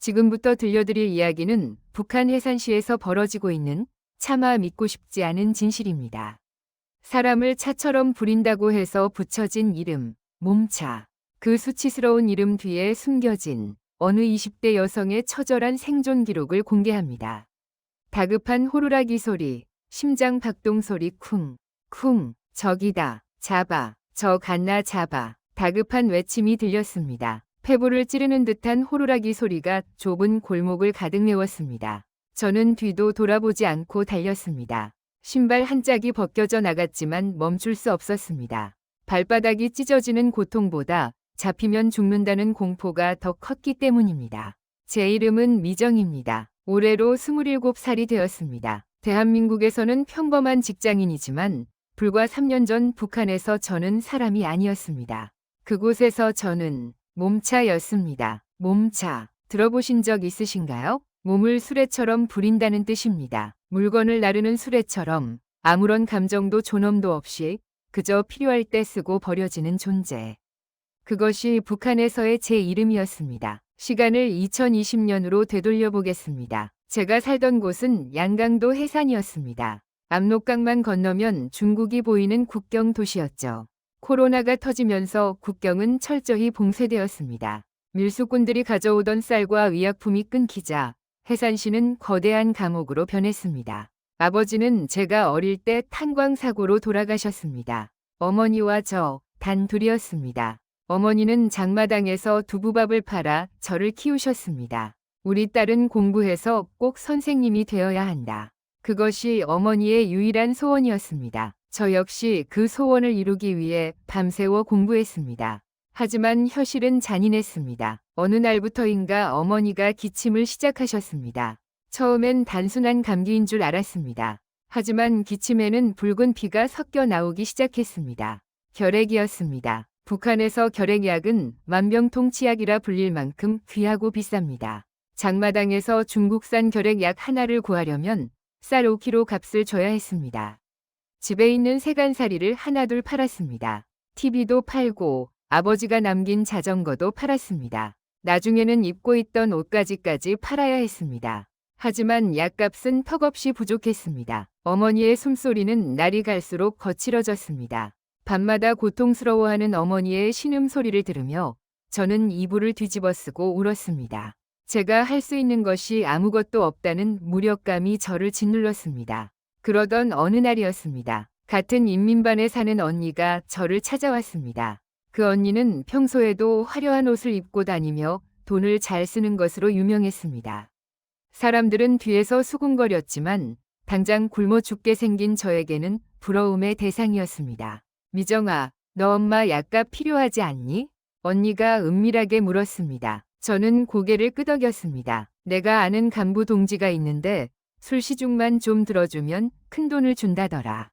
지금부터 들려드릴 이야기는 북한 해산시에서 벌어지고 있는 차마 믿고 싶지 않은 진실입니다. 사람을 차처럼 부린다고 해서 붙여진 이름, 몸차. 그 수치스러운 이름 뒤에 숨겨진 어느 20대 여성의 처절한 생존 기록을 공개합니다. 다급한 호루라기 소리, 심장 박동 소리 쿵, 쿵, 저기다, 잡아, 저 갔나 잡아. 다급한 외침이 들렸습니다. 폐부를 찌르는 듯한 호루라기 소리가 좁은 골목을 가득 메웠습니다. 저는 뒤도 돌아보지 않고 달렸습니다. 신발 한 짝이 벗겨져 나갔지만 멈출 수 없었습니다. 발바닥이 찢어지는 고통보다 잡히면 죽는다는 공포가 더 컸기 때문입니다. 제 이름은 미정입니다. 올해로 27살이 되었습니다. 대한민국에서는 평범한 직장인이지만 불과 3년 전 북한에서 저는 사람이 아니었습니다. 그곳에서 저는 몸차였습니다. 몸차, 들어보신 적 있으신가요? 몸을 수레처럼 부린다는 뜻입니다. 물건을 나르는 수레처럼 아무런 감정도 존엄도 없이 그저 필요할 때 쓰고 버려지는 존재. 그것이 북한에서의 제 이름이었습니다. 시간을 2020년으로 되돌려 보겠습니다. 제가 살던 곳은 양강도 해산이었습니다. 압록강만 건너면 중국이 보이는 국경 도시였죠. 코로나가 터지면서 국경은 철저히 봉쇄되었습니다. 밀수꾼들이 가져오던 쌀과 의약품이 끊기자 해산시는 거대한 감옥으로 변했습니다. 아버지는 제가 어릴 때 탄광사고로 돌아가셨습니다. 어머니와 저 단 둘이었습니다. 어머니는 장마당에서 두부밥을 팔아 저를 키우셨습니다. 우리 딸은 공부해서 꼭 선생님이 되어야 한다. 그것이 어머니의 유일한 소원이었습니다. 저 역시 그 소원을 이루기 위해 밤새워 공부했습니다. 하지만 현실은 잔인했습니다. 어느 날부터인가 어머니가 기침을 시작하셨습니다. 처음엔 단순한 감기인 줄 알았습니다. 하지만 기침에는 붉은 피가 섞여 나오기 시작했습니다. 결핵이었습니다. 북한에서 결핵약은 만병통치약이라 불릴 만큼 귀하고 비쌉니다. 장마당에서 중국산 결핵약 하나를 구하려면 쌀 5kg 값을 줘야 했습니다. 집에 있는 세간살이를 하나둘 팔았습니다. TV도 팔고 아버지가 남긴 자전거도 팔았습니다. 나중에는 입고 있던 옷까지까지 팔아야 했습니다. 하지만 약값은 턱없이 부족했습니다. 어머니의 숨소리는 날이 갈수록 거칠어졌습니다. 밤마다 고통스러워하는 어머니의 신음소리를 들으며 저는 이불을 뒤집어쓰고 울었습니다. 제가 할 수 있는 것이 아무것도 없다는 무력감이 저를 짓눌렀습니다. 그러던 어느 날이었습니다. 같은 인민반에 사는 언니가 저를 찾아왔습니다. 그 언니는 평소에도 화려한 옷을 입고 다니며 돈을 잘 쓰는 것으로 유명했습니다. 사람들은 뒤에서 수군거렸지만 당장 굶어 죽게 생긴 저에게는 부러움의 대상이었습니다. 미정아, 너 엄마 약값 필요하지 않니? 언니가 은밀하게 물었습니다. 저는 고개를 끄덕였습니다. 내가 아는 간부 동지가 있는데 술시중만 좀 들어주면 큰돈을 준다더라.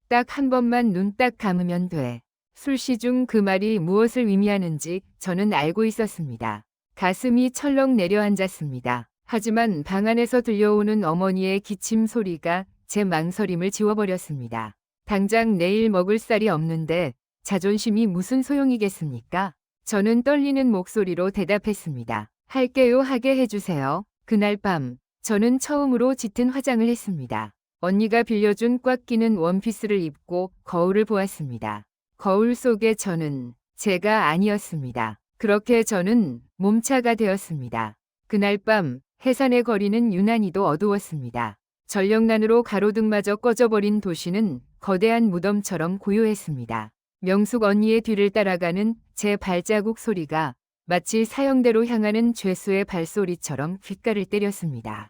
딱 한 번만 눈 딱 감으면 돼. 술시중 그 말이 무엇을 의미하는지 저는 알고 있었습니다. 가슴이 철렁 내려앉았습니다. 하지만 방 안에서 들려오는 어머니의 기침 소리가 제 망설임을 지워버렸습니다. 당장 내일 먹을 쌀이 없는데 자존심이 무슨 소용이겠습니까? 저는 떨리는 목소리로 대답했습니다. 할게요 하게 해주세요. 그날 밤 저는 처음으로 짙은 화장을 했습니다. 언니가 빌려준 꽉 끼는 원피스를 입고 거울을 보았습니다. 거울 속의 저는 제가 아니었습니다. 그렇게 저는 몸차가 되었습니다. 그날 밤 해산의 거리는 유난히도 어두웠습니다. 전력난으로 가로등마저 꺼져버린 도시는 거대한 무덤처럼 고요했습니다. 명숙 언니의 뒤를 따라가는 제 발자국 소리가 마치 사형대로 향하는 죄수의 발소리처럼 귓가를 때렸습니다.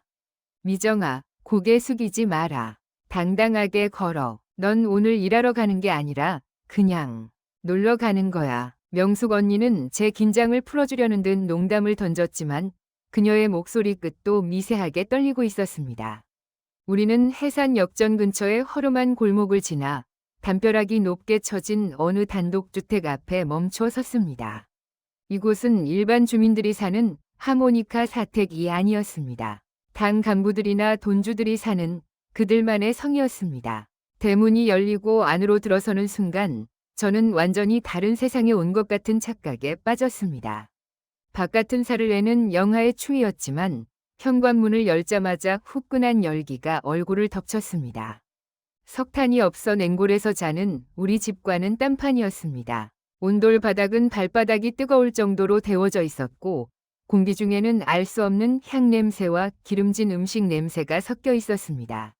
미정아, 고개 숙이지 마라. 당당하게 걸어. 넌 오늘 일하러 가는 게 아니라 그냥 놀러 가는 거야. 명숙 언니는 제 긴장을 풀어주려는 듯 농담을 던졌지만 그녀의 목소리 끝도 미세하게 떨리고 있었습니다. 우리는 해산 역전 근처의 허름한 골목을 지나 담벼락이 높게 쳐진 어느 단독주택 앞에 멈춰 섰습니다. 이곳은 일반 주민들이 사는 하모니카 사택이 아니었습니다. 당 간부들이나 돈주들이 사는 그들만의 성이었습니다. 대문이 열리고 안으로 들어서는 순간 저는 완전히 다른 세상에 온 것 같은 착각에 빠졌습니다. 바깥은 살을 내는 영하의 추위였지만 현관문을 열자마자 후끈한 열기가 얼굴을 덮쳤습니다. 석탄이 없어 냉골에서 자는 우리 집과는 딴판이었습니다. 온돌 바닥은 발바닥이 뜨거울 정도로 데워져 있었고 공기 중에는 알 수 없는 향 냄새와 기름진 음식 냄새가 섞여 있었습니다.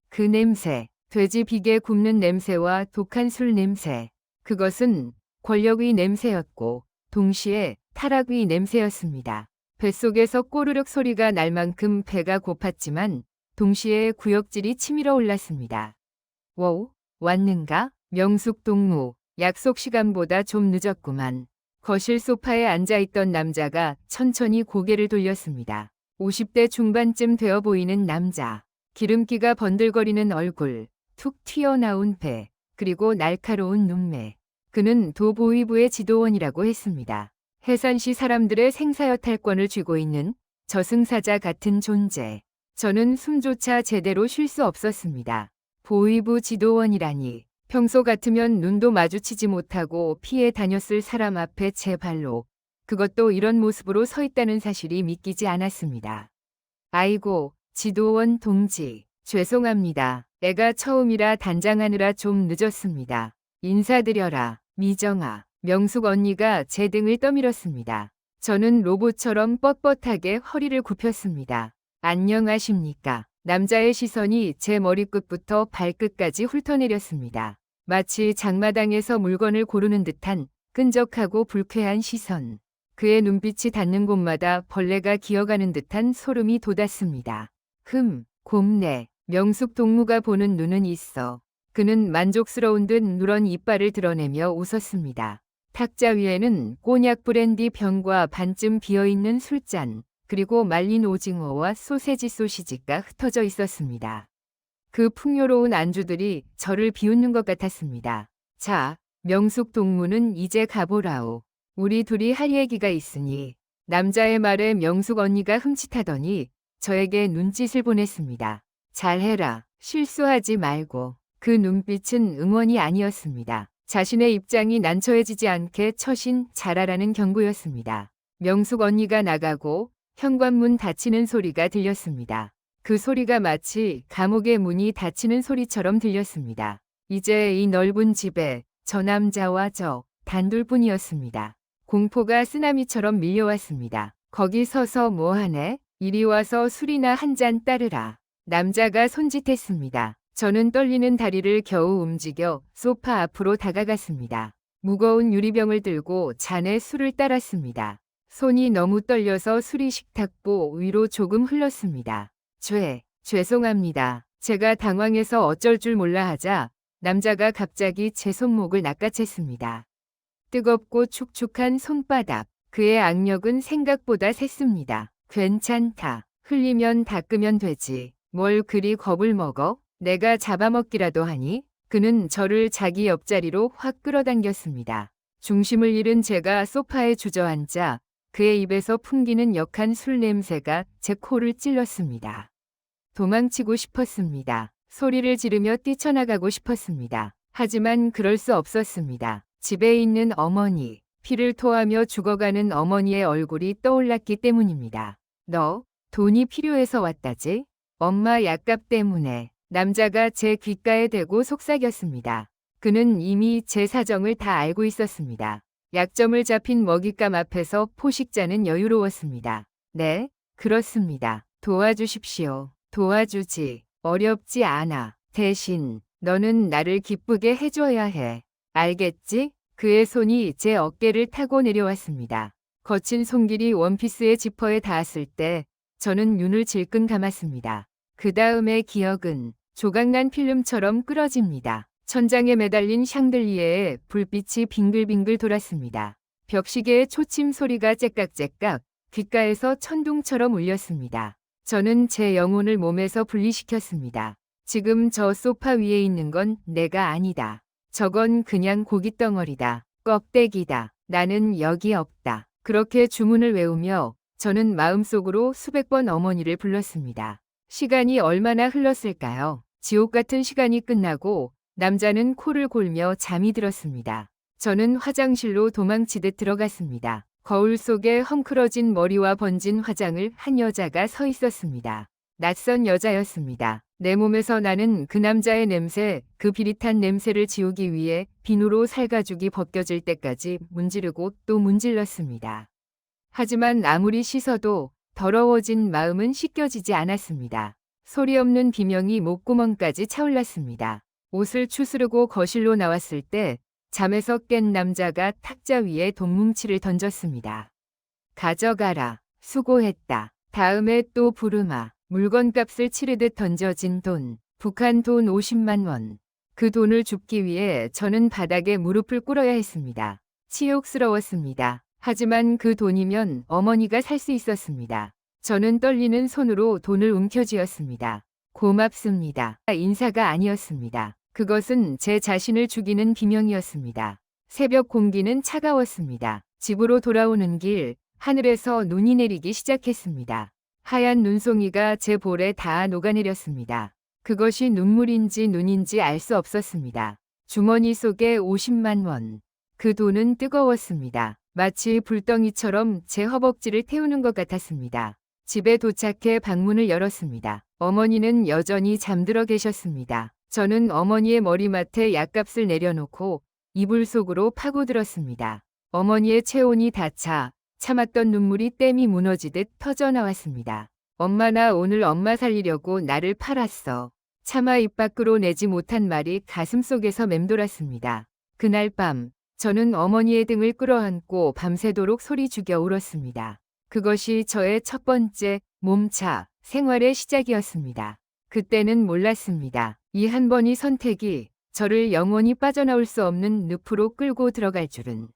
그 냄새, 돼지 비계 굽는 냄새와 독한 술 냄새, 그것은 권력의 냄새였고 동시에 타락의 냄새였습니다. 뱃속에서 꼬르륵 소리가 날 만큼 배가 고팠지만 동시에 구역질이 치밀어 올랐습니다. 워우, 왔는가? 명숙 동무, 약속 시간보다 좀 늦었구만. 거실 소파에 앉아있던 남자가 천천히 고개를 돌렸습니다. 50대 중반쯤 되어 보이는 남자. 기름기가 번들거리는 얼굴, 툭 튀어나온 배, 그리고 날카로운 눈매. 그는 도보위부의 지도원이라고 했습니다. 해산시 사람들의 생사여탈권을 쥐고 있는 저승사자 같은 존재. 저는 숨조차 제대로 쉴 수 없었습니다. 보위부 지도원이라니. 평소 같으면 눈도 마주치지 못하고 피해 다녔을 사람 앞에 제 발로, 그것도 이런 모습으로 서 있다는 사실이 믿기지 않았습니다. 아이고, 지도원 동지, 죄송합니다. 애가 처음이라 단장하느라 좀 늦었습니다. 인사드려라, 미정아. 명숙 언니가 제 등을 떠밀었습니다. 저는 로봇처럼 뻣뻣하게 허리를 굽혔습니다. 안녕하십니까. 남자의 시선이 제 머리끝부터 발끝까지 훑어내렸습니다. 마치 장마당에서 물건을 고르는 듯한 끈적하고 불쾌한 시선. 그의 눈빛이 닿는 곳마다 벌레가 기어가는 듯한 소름이 돋았습니다. 곱네. 명숙 동무가 보는 눈은 있어. 그는 만족스러운 듯 누런 이빨을 드러내며 웃었습니다. 탁자 위에는 꼬냑 브랜디 병과 반쯤 비어있는 술잔, 그리고 말린 오징어와 소시지가 흩어져 있었습니다. 그 풍요로운 안주들이 저를 비웃는 것 같았습니다. 자, 명숙 동무는 이제 가보라오. 우리 둘이 할 얘기가 있으니. 남자의 말에 명숙 언니가 흠칫하더니 저에게 눈짓을 보냈습니다. 잘해라. 실수하지 말고. 그 눈빛은 응원이 아니었습니다. 자신의 입장이 난처해지지 않게 처신 잘하라는 경고였습니다. 명숙 언니가 나가고 현관문 닫히는 소리가 들렸습니다. 그 소리가 마치 감옥의 문이 닫히는 소리처럼 들렸습니다. 이제 이 넓은 집에 저 남자와 저 단둘뿐이었습니다. 공포가 쓰나미처럼 밀려왔습니다. 거기 서서 뭐하네? 이리 와서 술이나 한 잔 따르라. 남자가 손짓했습니다. 저는 떨리는 다리를 겨우 움직여 소파 앞으로 다가갔습니다. 무거운 유리병을 들고 잔에 술을 따랐습니다. 손이 너무 떨려서 술이 식탁보 위로 조금 흘렀습니다. 죄송합니다. 제가 당황해서 어쩔 줄 몰라 하자 남자가 갑자기 제 손목을 낚아챘습니다. 뜨겁고 축축한 손바닥. 그의 악력은 생각보다 셌습니다. 괜찮다. 흘리면 닦으면 되지. 뭘 그리 겁을 먹어? 내가 잡아먹기라도 하니? 그는 저를 자기 옆자리로 확 끌어당겼습니다. 중심을 잃은 제가 소파에 주저앉자 그의 입에서 풍기는 역한 술 냄새가 제 코를 찔렀습니다. 도망치고 싶었습니다. 소리를 지르며 뛰쳐나가고 싶었습니다. 하지만 그럴 수 없었습니다. 집에 있는 어머니, 피를 토하며 죽어가는 어머니의 얼굴이 떠올랐기 때문입니다. 너, 돈이 필요해서 왔다지? 엄마 약값 때문에. 남자가 제 귓가에 대고 속삭였습니다. 그는 이미 제 사정을 다 알고 있었습니다. 약점을 잡힌 먹잇감 앞에서 포식자는 여유로웠습니다. 네, 그렇습니다. 도와주십시오. 도와주지. 어렵지 않아. 대신 너는 나를 기쁘게 해줘야 해. 알겠지? 그의 손이 제 어깨를 타고 내려왔습니다. 거친 손길이 원피스의 지퍼에 닿았을 때 저는 눈을 질끈 감았습니다. 그 다음의 기억은 조각난 필름처럼 끌어집니다. 천장에 매달린 샹들리에에 불빛이 빙글빙글 돌았습니다. 벽시계의 초침 소리가 째깍째깍 귓가에서 천둥처럼 울렸습니다. 저는 제 영혼을 몸에서 분리시켰습니다. 지금 저 소파 위에 있는 건 내가 아니다. 저건 그냥 고깃덩어리다. 껍데기다. 나는 여기 없다. 그렇게 주문을 외우며 저는 마음속으로 수백 번 어머니를 불렀습니다. 시간이 얼마나 흘렀을까요? 지옥 같은 시간이 끝나고 남자는 코를 골며 잠이 들었습니다. 저는 화장실로 도망치듯 들어갔습니다. 거울 속에 헝클어진 머리와 번진 화장을 한 여자가 서 있었습니다. 낯선 여자였습니다. 내 몸에서 나는 그 남자의 냄새, 그 비릿한 냄새를 지우기 위해 비누로 살가죽이 벗겨질 때까지 문지르고 또 문질렀습니다. 하지만 아무리 씻어도 더러워진 마음은 씻겨지지 않았습니다. 소리 없는 비명이 목구멍까지 차올랐습니다. 옷을 추스르고 거실로 나왔을 때 잠에서 깬 남자가 탁자 위에 돈뭉치를 던졌습니다. 가져가라. 수고했다. 다음에 또 부르마. 물건값을 치르듯 던져진 돈. 북한 돈 50만 원. 그 돈을 줍기 위해 저는 바닥에 무릎을 꿇어야 했습니다. 치욕스러웠습니다. 하지만 그 돈이면 어머니가 살 수 있었습니다. 저는 떨리는 손으로 돈을 움켜쥐었습니다. 고맙습니다. 인사가 아니었습니다. 그것은 제 자신을 죽이는 비명이었습니다. 새벽 공기는 차가웠습니다. 집으로 돌아오는 길, 하늘에서 눈이 내리기 시작했습니다. 하얀 눈송이가 제 볼에 닿아 녹아내렸습니다. 그것이 눈물인지 눈인지 알 수 없었습니다. 주머니 속에 50만 원. 그 돈은 뜨거웠습니다. 마치 불덩이처럼 제 허벅지를 태우는 것 같았습니다. 집에 도착해 방문을 열었습니다. 어머니는 여전히 잠들어 계셨습니다. 저는 어머니의 머리맡에 약값을 내려놓고 이불 속으로 파고들었습니다. 어머니의 체온이 닿자 참았던 눈물이 댐이 무너지듯 터져나왔습니다. 엄마, 나 오늘 엄마 살리려고 나를 팔았어. 차마 입 밖으로 내지 못한 말이 가슴속에서 맴돌았습니다. 그날 밤 저는 어머니의 등을 끌어안고 밤새도록 소리 죽여 울었습니다. 그것이 저의 첫 번째 몸차 생활의 시작이었습니다. 그때는 몰랐습니다. 이 한 번의 선택이 저를 영원히 빠져나올 수 없는 늪으로 끌고 들어갈 줄은.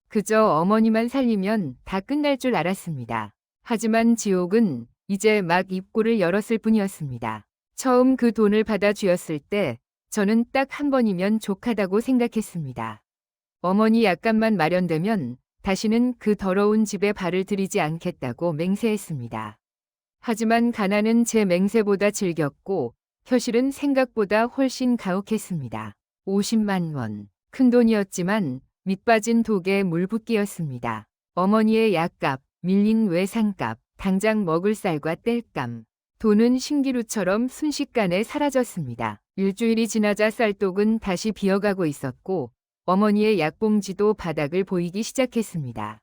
그저 어머니만 살리면 다 끝날 줄 알았습니다. 하지만 지옥은 이제 막 입구를 열었을 뿐이었습니다. 처음 그 돈을 받아 쥐었을 때 저는 딱 한 번이면 족하다고 생각했습니다. 어머니 약값만 마련되면 다시는 그 더러운 집에 발을 들이지 않겠다고 맹세했습니다. 하지만 가난은 제 맹세보다 질겼고 현실은 생각보다 훨씬 가혹했습니다. 50만 원. 큰 돈이었지만 밑빠진 독에 물붓기였습니다. 어머니의 약값, 밀린 외상값, 당장 먹을 쌀과 땔감. 돈은 신기루처럼 순식간에 사라졌습니다. 일주일이 지나자 쌀독은 다시 비어가고 있었고 어머니의 약봉지도 바닥을 보이기 시작했습니다.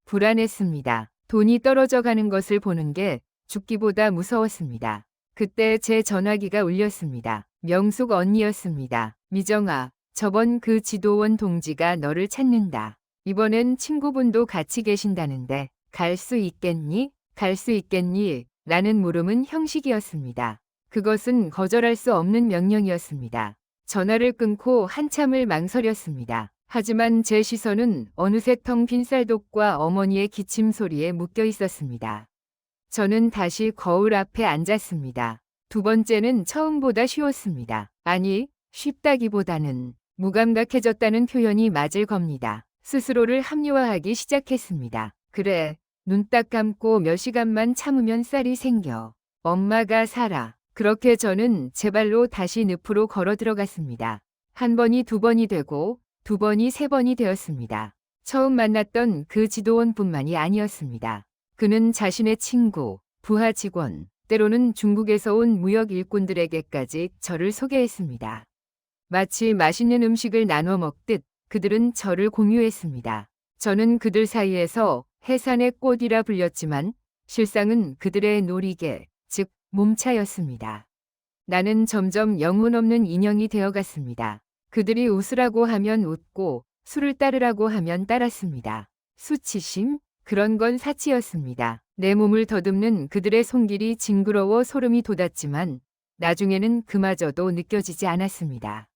불안했습니다. 돈이 떨어져 가는 것을 보는 게 죽기보다 무서웠습니다. 그때 제 전화기가 울렸습니다. 명숙 언니였습니다. 미정아, 저번 그 지도원 동지가 너를 찾는다. 이번엔 친구분도 같이 계신다는데 갈 수 있겠니? 갈 수 있겠니? 라는 물음은 형식이었습니다. 그것은 거절할 수 없는 명령이었습니다. 전화를 끊고 한참을 망설였습니다. 하지만 제 시선은 어느새 텅 빈 쌀독과 어머니의 기침 소리에 묶여 있었습니다. 저는 다시 거울 앞에 앉았습니다. 두 번째는 처음보다 쉬웠습니다. 아니, 쉽다기보다는 무감각해졌다는 표현이 맞을 겁니다. 스스로를 합리화하기 시작했습니다. 그래, 눈 딱 감고 몇 시간만 참으면 쌀이 생겨. 엄마가 살아. 그렇게 저는 제 발로 다시 늪으로 걸어 들어갔습니다. 한 번이 두 번이 되고 두 번이 세 번이 되었습니다. 처음 만났던 그 지도원뿐만이 아니었습니다. 그는 자신의 친구, 부하 직원, 때로는 중국에서 온 무역 일꾼들에게까지 저를 소개했습니다. 마치 맛있는 음식을 나눠 먹듯 그들은 저를 공유했습니다. 저는 그들 사이에서 해산의 꽃이라 불렸지만 실상은 그들의 놀이개, 즉 몸차였습니다. 나는 점점 영혼 없는 인형이 되어갔습니다. 그들이 웃으라고 하면 웃고 술을 따르라고 하면 따랐습니다. 수치심? 그런 건 사치였습니다. 내 몸을 더듬는 그들의 손길이 징그러워 소름이 돋았지만 나중에는 그마저도 느껴지지 않았습니다.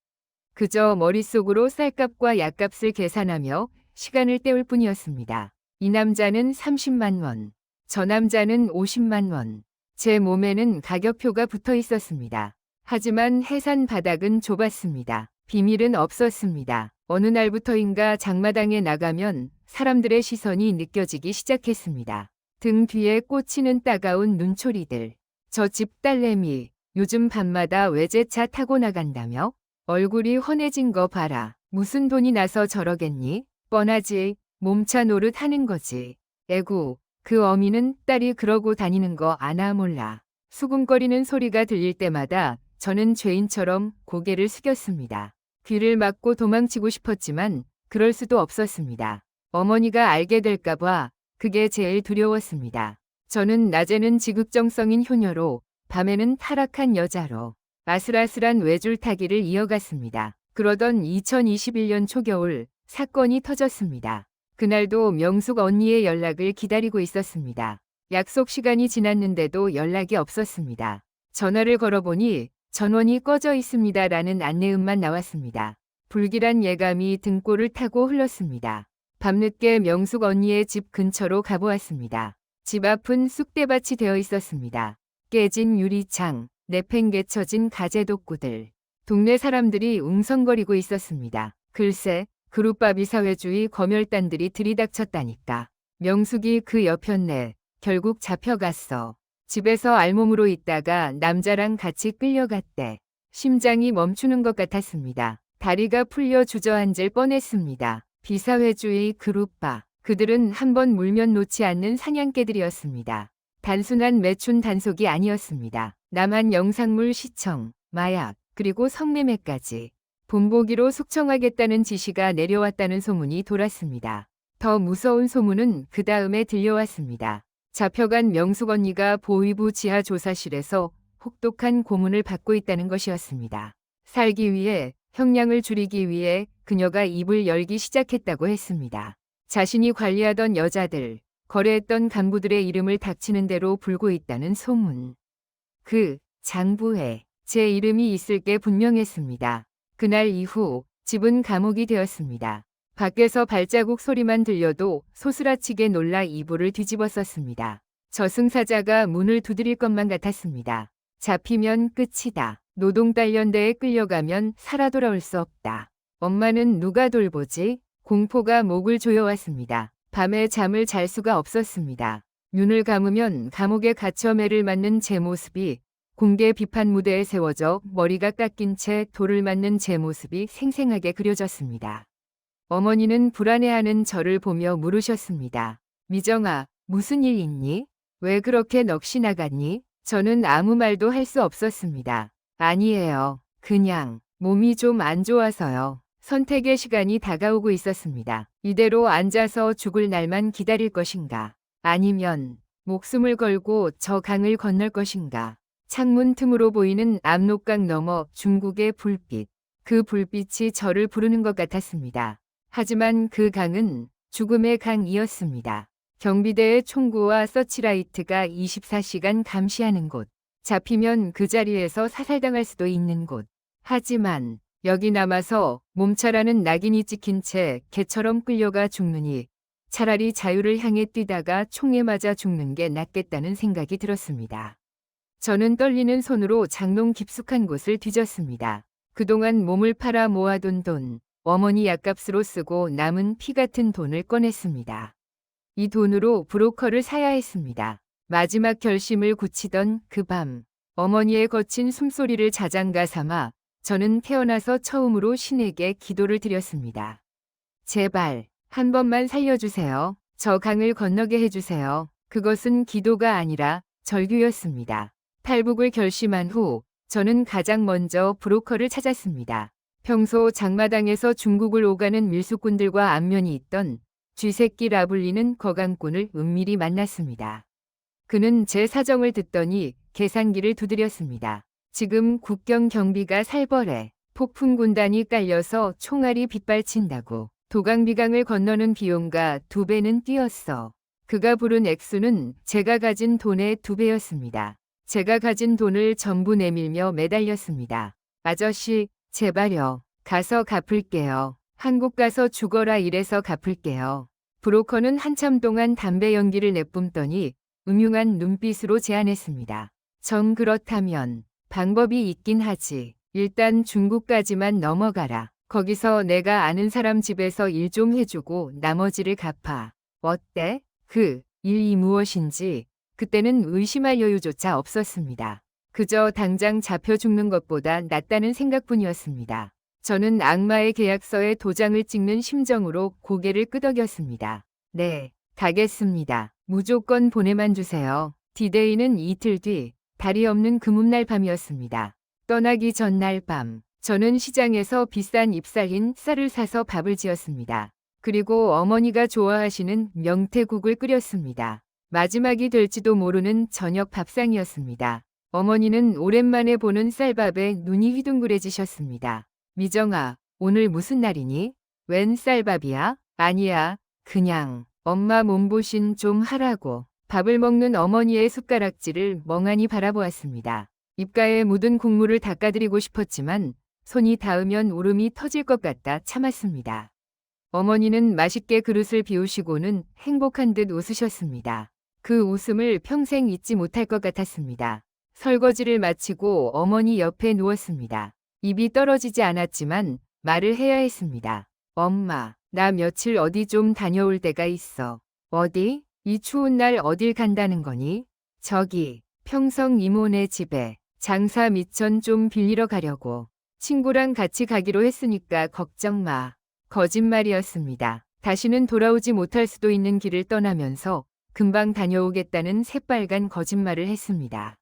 그저 머릿속으로 쌀값과 약값을 계산하며 시간을 때울 뿐이었습니다. 이 남자는 30만 원, 저 남자는 50만 원. 제 몸에는 가격표가 붙어 있었습니다. 하지만 해산 바닥은 좁았습니다. 비밀은 없었습니다. 어느 날부터인가 장마당에 나가면 사람들의 시선이 느껴지기 시작했습니다. 등 뒤에 꽂히는 따가운 눈초리들. 저 집 딸내미, 요즘 밤마다 외제차 타고 나간다며? 얼굴이 환해진 거 봐라. 무슨 돈이 나서 저러겠니? 뻔하지. 몸차 노릇 하는 거지. 에구, 그 어미는 딸이 그러고 다니는 거 아나 몰라. 수군거리는 소리가 들릴 때마다 저는 죄인처럼 고개를 숙였습니다. 귀를 막고 도망치고 싶었지만 그럴 수도 없었습니다. 어머니가 알게 될까봐 그게 제일 두려웠습니다. 저는 낮에는 지극정성인 효녀로, 밤에는 타락한 여자로 아슬아슬한 외줄타기를 이어갔습니다. 그러던 2021년 초겨울 사건이 터졌습니다. 그날도 명숙 언니의 연락을 기다리고 있었습니다. 약속 시간이 지났는데도 연락이 없었습니다. 전화를 걸어보니 전원이 꺼져 있습니다라는 안내음만 나왔습니다. 불길한 예감이 등골을 타고 흘렀습니다. 밤늦게 명숙 언니의 집 근처로 가보았습니다. 집 앞은 쑥대밭이 되어 있었습니다. 깨진 유리창, 내팽개쳐진 가재독구들. 동네 사람들이 웅성거리고 있었습니다. 글쎄, 그룹밥 이사회주의 검열단들이 들이닥쳤다니까. 명숙이 그 옆였네. 결국 잡혀갔어. 집에서 알몸으로 있다가 남자랑 같이 끌려갔대. 심장이 멈추는 것 같았습니다. 다리가 풀려 주저앉을 뻔했습니다. 비사회주의 그룹밥. 그들은 한번 물면 놓지 않는 사냥개들이었습니다. 단순한 매춘 단속이 아니었습니다. 남한 영상물 시청, 마약, 그리고 성매매까지. 본보기로 숙청하겠다는 지시가 내려왔다는 소문이 돌았습니다. 더 무서운 소문은 그 다음에 들려왔습니다. 잡혀간 명숙 언니가 보위부 지하 조사실에서 혹독한 고문을 받고 있다는 것이었습니다. 살기 위해, 형량을 줄이기 위해 그녀가 입을 열기 시작했다고 했습니다. 자신이 관리하던 여자들, 거래했던 간부들의 이름을 닥치는 대로 불고 있다는 소문. 그 장부에 제 이름이 있을 게 분명했습니다. 그날 이후 집은 감옥이 되었습니다. 밖에서 발자국 소리만 들려도 소스라치게 놀라 이불을 뒤집었었습니다. 저승사자가 문을 두드릴 것만 같았습니다. 잡히면 끝이다. 노동단련대에 끌려가면 살아 돌아올 수 없다. 엄마는 누가 돌보지? 공포가 목을 조여왔습니다. 밤에 잠을 잘 수가 없었습니다. 눈을 감으면 감옥에 갇혀 매를 맞는 제 모습이, 공개 비판 무대에 세워져 머리가 깎인 채 돌을 맞는 제 모습이 생생하게 그려졌습니다. 어머니는 불안해하는 저를 보며 물으셨습니다. 미정아, 무슨 일 있니? 왜 그렇게 넋이 나갔니? 저는 아무 말도 할 수 없었습니다. 아니에요. 그냥 몸이 좀 안 좋아서요. 선택의 시간이 다가오고 있었습니다. 이대로 앉아서 죽을 날만 기다릴 것인가? 아니면 목숨을 걸고 저 강을 건널 것인가? 창문 틈으로 보이는 압록강 너머 중국의 불빛. 그 불빛이 저를 부르는 것 같았습니다. 하지만 그 강은 죽음의 강이었습니다. 경비대의 총구와 서치라이트가 24시간 감시하는 곳. 잡히면 그 자리에서 사살당할 수도 있는 곳. 하지만 여기 남아서 몸차라는 낙인이 찍힌 채 개처럼 끌려가 죽느니 차라리 자유를 향해 뛰다가 총에 맞아 죽는 게 낫겠다는 생각이 들었습니다. 저는 떨리는 손으로 장롱 깊숙한 곳을 뒤졌습니다. 그동안 몸을 팔아 모아둔 돈, 어머니 약값으로 쓰고 남은 피 같은 돈을 꺼냈습니다. 이 돈으로 브로커를 사야 했습니다. 마지막 결심을 굳히던 그 밤, 어머니의 거친 숨소리를 자장가 삼아 저는 태어나서 처음으로 신에게 기도를 드렸습니다. 제발 한 번만 살려주세요. 저 강을 건너게 해주세요. 그것은 기도가 아니라 절규였습니다. 탈북을 결심한 후 저는 가장 먼저 브로커를 찾았습니다. 평소 장마당에서 중국을 오가는 밀수꾼들과 안면이 있던 쥐새끼라 불리는 거강꾼을 은밀히 만났습니다. 그는 제 사정을 듣더니 계산기를 두드렸습니다. 지금 국경 경비가 살벌해. 폭풍 군단이 깔려서 총알이 빗발친다고. 도강비강을 건너는 비용과 2배는 뛰었어. 그가 부른 액수는 제가 가진 돈의 2배였습니다. 제가 가진 돈을 전부 내밀며 매달렸습니다. 아저씨, 제발요. 가서 갚을게요. 한국 가서 죽어라 이래서 갚을게요. 브로커는 한참 동안 담배 연기를 내뿜더니 음흉한 눈빛으로 제안했습니다. 정 그렇다면 방법이 있긴 하지. 일단 중국까지만 넘어가라. 거기서 내가 아는 사람 집에서 일 좀 해주고 나머지를 갚아. 어때? 그 일이 무엇인지 그때는 의심할 여유조차 없었습니다. 그저 당장 잡혀 죽는 것보다 낫다는 생각뿐이었습니다. 저는 악마의 계약서에 도장을 찍는 심정으로 고개를 끄덕였습니다. 네, 가겠습니다. 무조건 보내만 주세요. 디데이는 이틀 뒤, 달이 없는 금음날 밤이었습니다. 떠나기 전날 밤, 저는 시장에서 비싼 잎살인 쌀을 사서 밥을 지었습니다. 그리고 어머니가 좋아하시는 명태국을 끓였습니다. 마지막이 될지도 모르는 저녁 밥상이었습니다. 어머니는 오랜만에 보는 쌀밥에 눈이 휘둥그레지셨습니다. 미정아, 오늘 무슨 날이니? 웬 쌀밥이야? 아니야, 그냥 엄마 몸보신 좀 하라고. 밥을 먹는 어머니의 숟가락질을 멍하니 바라보았습니다. 입가에 묻은 국물을 닦아드리고 싶었지만 손이 닿으면 울음이 터질 것 같다 참았습니다. 어머니는 맛있게 그릇을 비우시고는 행복한 듯 웃으셨습니다. 그 웃음을 평생 잊지 못할 것 같았습니다. 설거지를 마치고 어머니 옆에 누웠습니다. 입이 떨어지지 않았지만 말을 해야 했습니다. 엄마, 나 며칠 어디 좀 다녀올 데가 있어. 어디? 이 추운 날 어딜 간다는 거니? 저기, 평성 이모네 집에 장사 밑천 좀 빌리러 가려고. 친구랑 같이 가기로 했으니까 걱정 마. 거짓말이었습니다. 다시는 돌아오지 못할 수도 있는 길을 떠나면서 금방 다녀오겠다는 새빨간 거짓말을 했습니다.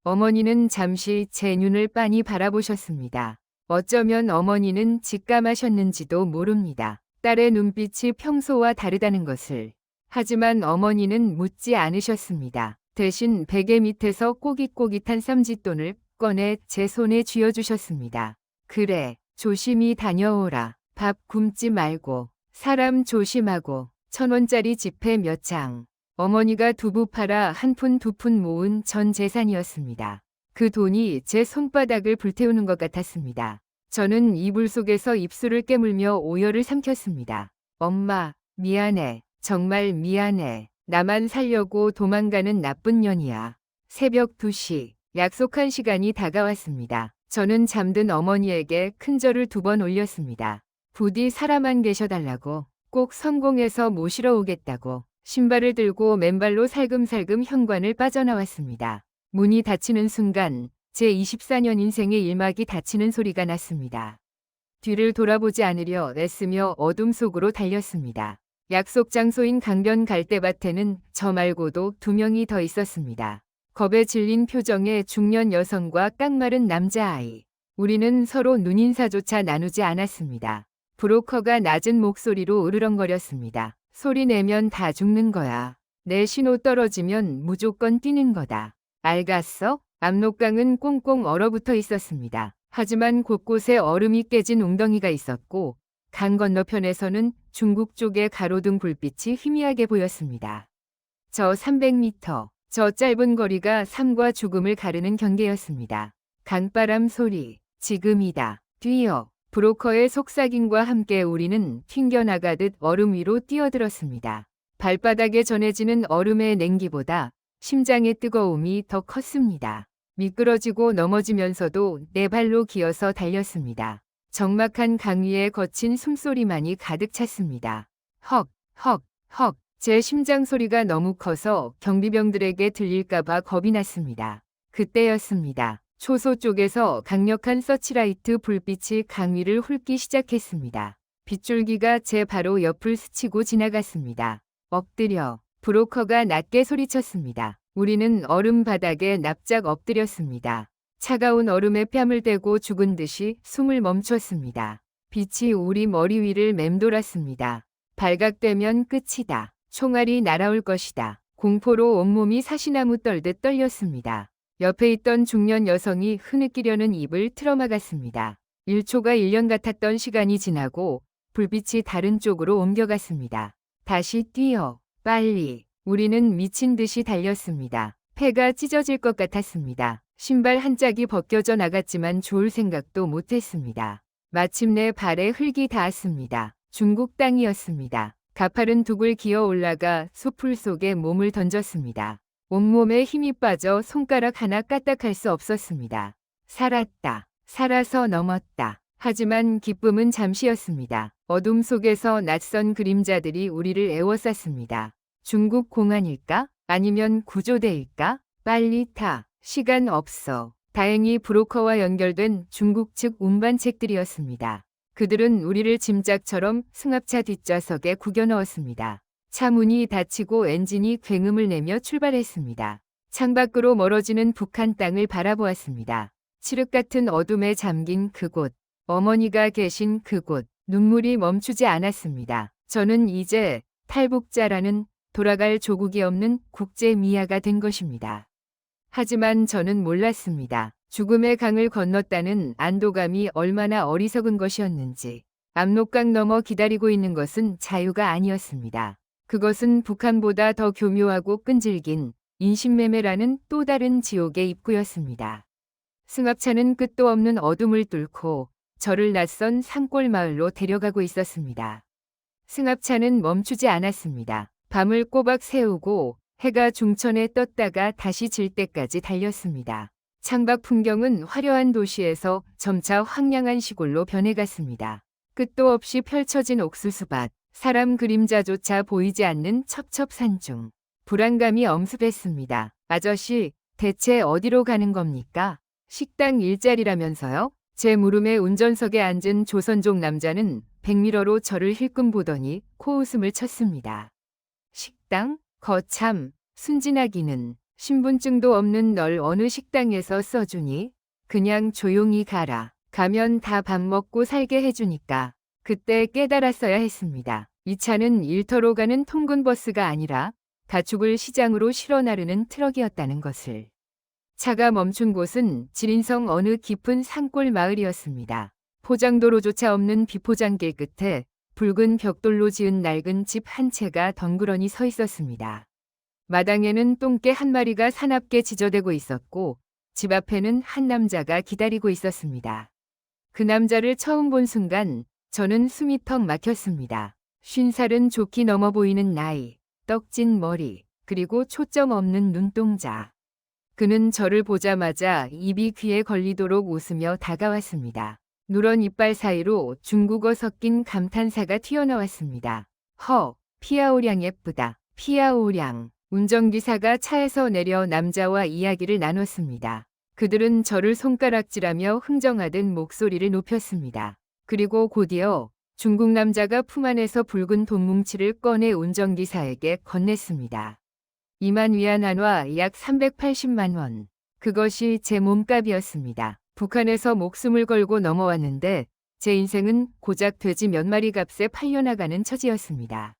어머니는 잠시 제 눈을 빤히 바라보셨습니다. 어쩌면 어머니는 직감하셨는지도 모릅니다. 딸의 눈빛이 평소와 다르다는 것을. 하지만 어머니는 묻지 않으셨습니다. 대신 베개 밑에서 꼬깃꼬깃한 쌈짓돈을 꺼내 제 손에 쥐어주셨습니다. 그래, 조심히 다녀오라. 밥 굶지 말고, 사람 조심하고, 1,000원짜리 지폐 몇 장. 어머니가 두부 팔아 한 푼 두 푼 모은 전 재산이었습니다. 그 돈이 제 손바닥을 불태우는 것 같았습니다. 저는 이불 속에서 입술을 깨물며 오열을 삼켰습니다. 엄마, 미안해. 정말 미안해. 나만 살려고 도망가는 나쁜 년이야. 새벽 2시, 약속한 시간이 다가왔습니다. 저는 잠든 어머니에게 큰 절을 2번 올렸습니다. 부디 살아만 계셔달라고, 꼭 성공해서 모시러 오겠다고. 신발을 들고 맨발로 살금살금 현관을 빠져나왔습니다. 문이 닫히는 순간 제 24년 인생의 일막이 닫히는 소리가 났습니다. 뒤를 돌아보지 않으려 애쓰며 어둠 속으로 달렸습니다. 약속 장소인 강변 갈대밭에는 저 말고도 2명이 더 있었습니다. 겁에 질린 표정의 중년 여성과 깡마른 남자아이. 우리는 서로 눈인사조차 나누지 않았습니다. 브로커가 낮은 목소리로 으르렁거렸습니다. 소리 내면 다 죽는 거야. 내 신호 떨어지면 무조건 뛰는 거다. 알갔어? 압록강은 꽁꽁 얼어붙어 있었습니다. 하지만 곳곳에 얼음이 깨진 웅덩이가 있었고 강 건너편에서는 중국 쪽의 가로등 불빛이 희미하게 보였습니다. 저 300m, 저 짧은 거리가 삶과 죽음을 가르는 경계였습니다. 강바람 소리, 지금이다. 뛰어. 브로커의 속삭임과 함께 우리는 튕겨나가듯 얼음 위로 뛰어들었습니다. 발바닥에 전해지는 얼음의 냉기보다 심장의 뜨거움이 더 컸습니다. 미끄러지고 넘어지면서도 내 발로 기어서 달렸습니다. 적막한 강 위에 거친 숨소리만이 가득 찼습니다. 헉, 헉, 헉. 제 심장 소리가 너무 커서 경비병들에게 들릴까봐 겁이 났습니다. 그때였습니다. 초소 쪽에서 강력한 서치라이트 불빛이 강 위를 훑기 시작했습니다. 빗줄기가 제 바로 옆을 스치고 지나갔습니다. 엎드려. 브로커가 낮게 소리쳤습니다. 우리는 얼음 바닥에 납작 엎드렸습니다. 차가운 얼음에 뺨을 대고 죽은 듯이 숨을 멈췄습니다. 빛이 우리 머리 위를 맴돌았습니다. 발각되면 끝이다. 총알이 날아올 것이다. 공포로 온몸이 사시나무 떨듯 떨렸습니다. 옆에 있던 중년 여성이 흐느끼려는 입을 틀어막았습니다. 1초가 1년 같았던 시간이 지나고 불빛이 다른 쪽으로 옮겨갔습니다. 다시 뛰어. 빨리. 우리는 미친 듯이 달렸습니다. 폐가 찢어질 것 같았습니다. 신발 한 짝이 벗겨져 나갔지만 좋을 생각도 못했습니다. 마침내 발에 흙이 닿았습니다. 중국 땅이었습니다. 가파른 둑을 기어 올라가 숲풀 속에 몸을 던졌습니다. 온몸에 힘이 빠져 손가락 하나 까딱할 수 없었습니다. 살았다. 살아서 넘었다. 하지만 기쁨은 잠시였습니다. 어둠 속에서 낯선 그림자들이 우리를 에워쌌습니다. 중국 공안일까? 아니면 구조대일까? 빨리 타. 시간 없어. 다행히 브로커와 연결된 중국 측 운반책들이었습니다. 그들은 우리를 짐짝처럼 승합차 뒷좌석에 구겨 넣었습니다. 차 문이 닫히고 엔진이 굉음을 내며 출발했습니다. 창밖으로 멀어지는 북한 땅을 바라보았습니다. 칠흑 같은 어둠에 잠긴 그곳, 어머니가 계신 그곳, 눈물이 멈추지 않았습니다. 저는 이제 탈북자라는 돌아갈 조국이 없는 국제 미아가 된 것입니다. 하지만 저는 몰랐습니다. 죽음의 강을 건넜다는 안도감이 얼마나 어리석은 것이었는지. 압록강 너머 기다리고 있는 것은 자유가 아니었습니다. 그것은 북한보다 더 교묘하고 끈질긴 인신매매라는 또 다른 지옥의 입구였습니다. 승합차는 끝도 없는 어둠을 뚫고 저를 낯선 산골 마을로 데려가고 있었습니다. 승합차는 멈추지 않았습니다. 밤을 꼬박 새우고 해가 중천에 떴다가 다시 질 때까지 달렸습니다. 창밖 풍경은 화려한 도시에서 점차 황량한 시골로 변해갔습니다. 끝도 없이 펼쳐진 옥수수밭, 사람 그림자조차 보이지 않는 첩첩산중. 불안감이 엄습했습니다. 아저씨, 대체 어디로 가는 겁니까? 식당 일자리라면서요? 제 무릎에 운전석에 앉은 조선족 남자는 백미러로 저를 힐끔 보더니 코웃음을 쳤습니다. 식당? 거참, 순진하기는. 신분증도 없는 널 어느 식당에서 써주니? 그냥 조용히 가라. 가면 다 밥 먹고 살게 해주니까. 그때 깨달았어야 했습니다. 이 차는 일터로 가는 통근버스가 아니라 가축을 시장으로 실어 나르는 트럭이었다는 것을. 차가 멈춘 곳은 지린성 어느 깊은 산골 마을이었습니다. 포장도로조차 없는 비포장길 끝에 붉은 벽돌로 지은 낡은 집 한 채가 덩그러니 서 있었습니다. 마당에는 똥개 한 마리가 사납게 지저대고 있었고 집 앞에는 한 남자가 기다리고 있었습니다. 그 남자를 처음 본 순간 저는 숨이 턱 막혔습니다. 50살은 좋게 넘어 보이는 나이, 떡진 머리, 그리고 초점 없는 눈동자. 그는 저를 보자마자 입이 귀에 걸리도록 웃으며 다가왔습니다. 누런 이빨 사이로 중국어 섞인 감탄사가 튀어나왔습니다. 피아오량 예쁘다. 피아오량. 운전기사가 차에서 내려 남자와 이야기를 나눴습니다. 그들은 저를 손가락질하며 흥정하듯 목소리를 높였습니다. 그리고 곧이어 중국 남자가 품 안에서 붉은 돈뭉치를 꺼내 운전기사에게 건넸습니다. 2만 위안환화 약 380만 원. 그것이 제 몸값이었습니다. 북한에서 목숨을 걸고 넘어왔는데 제 인생은 고작 돼지 몇 마리 값에 팔려나가는 처지였습니다.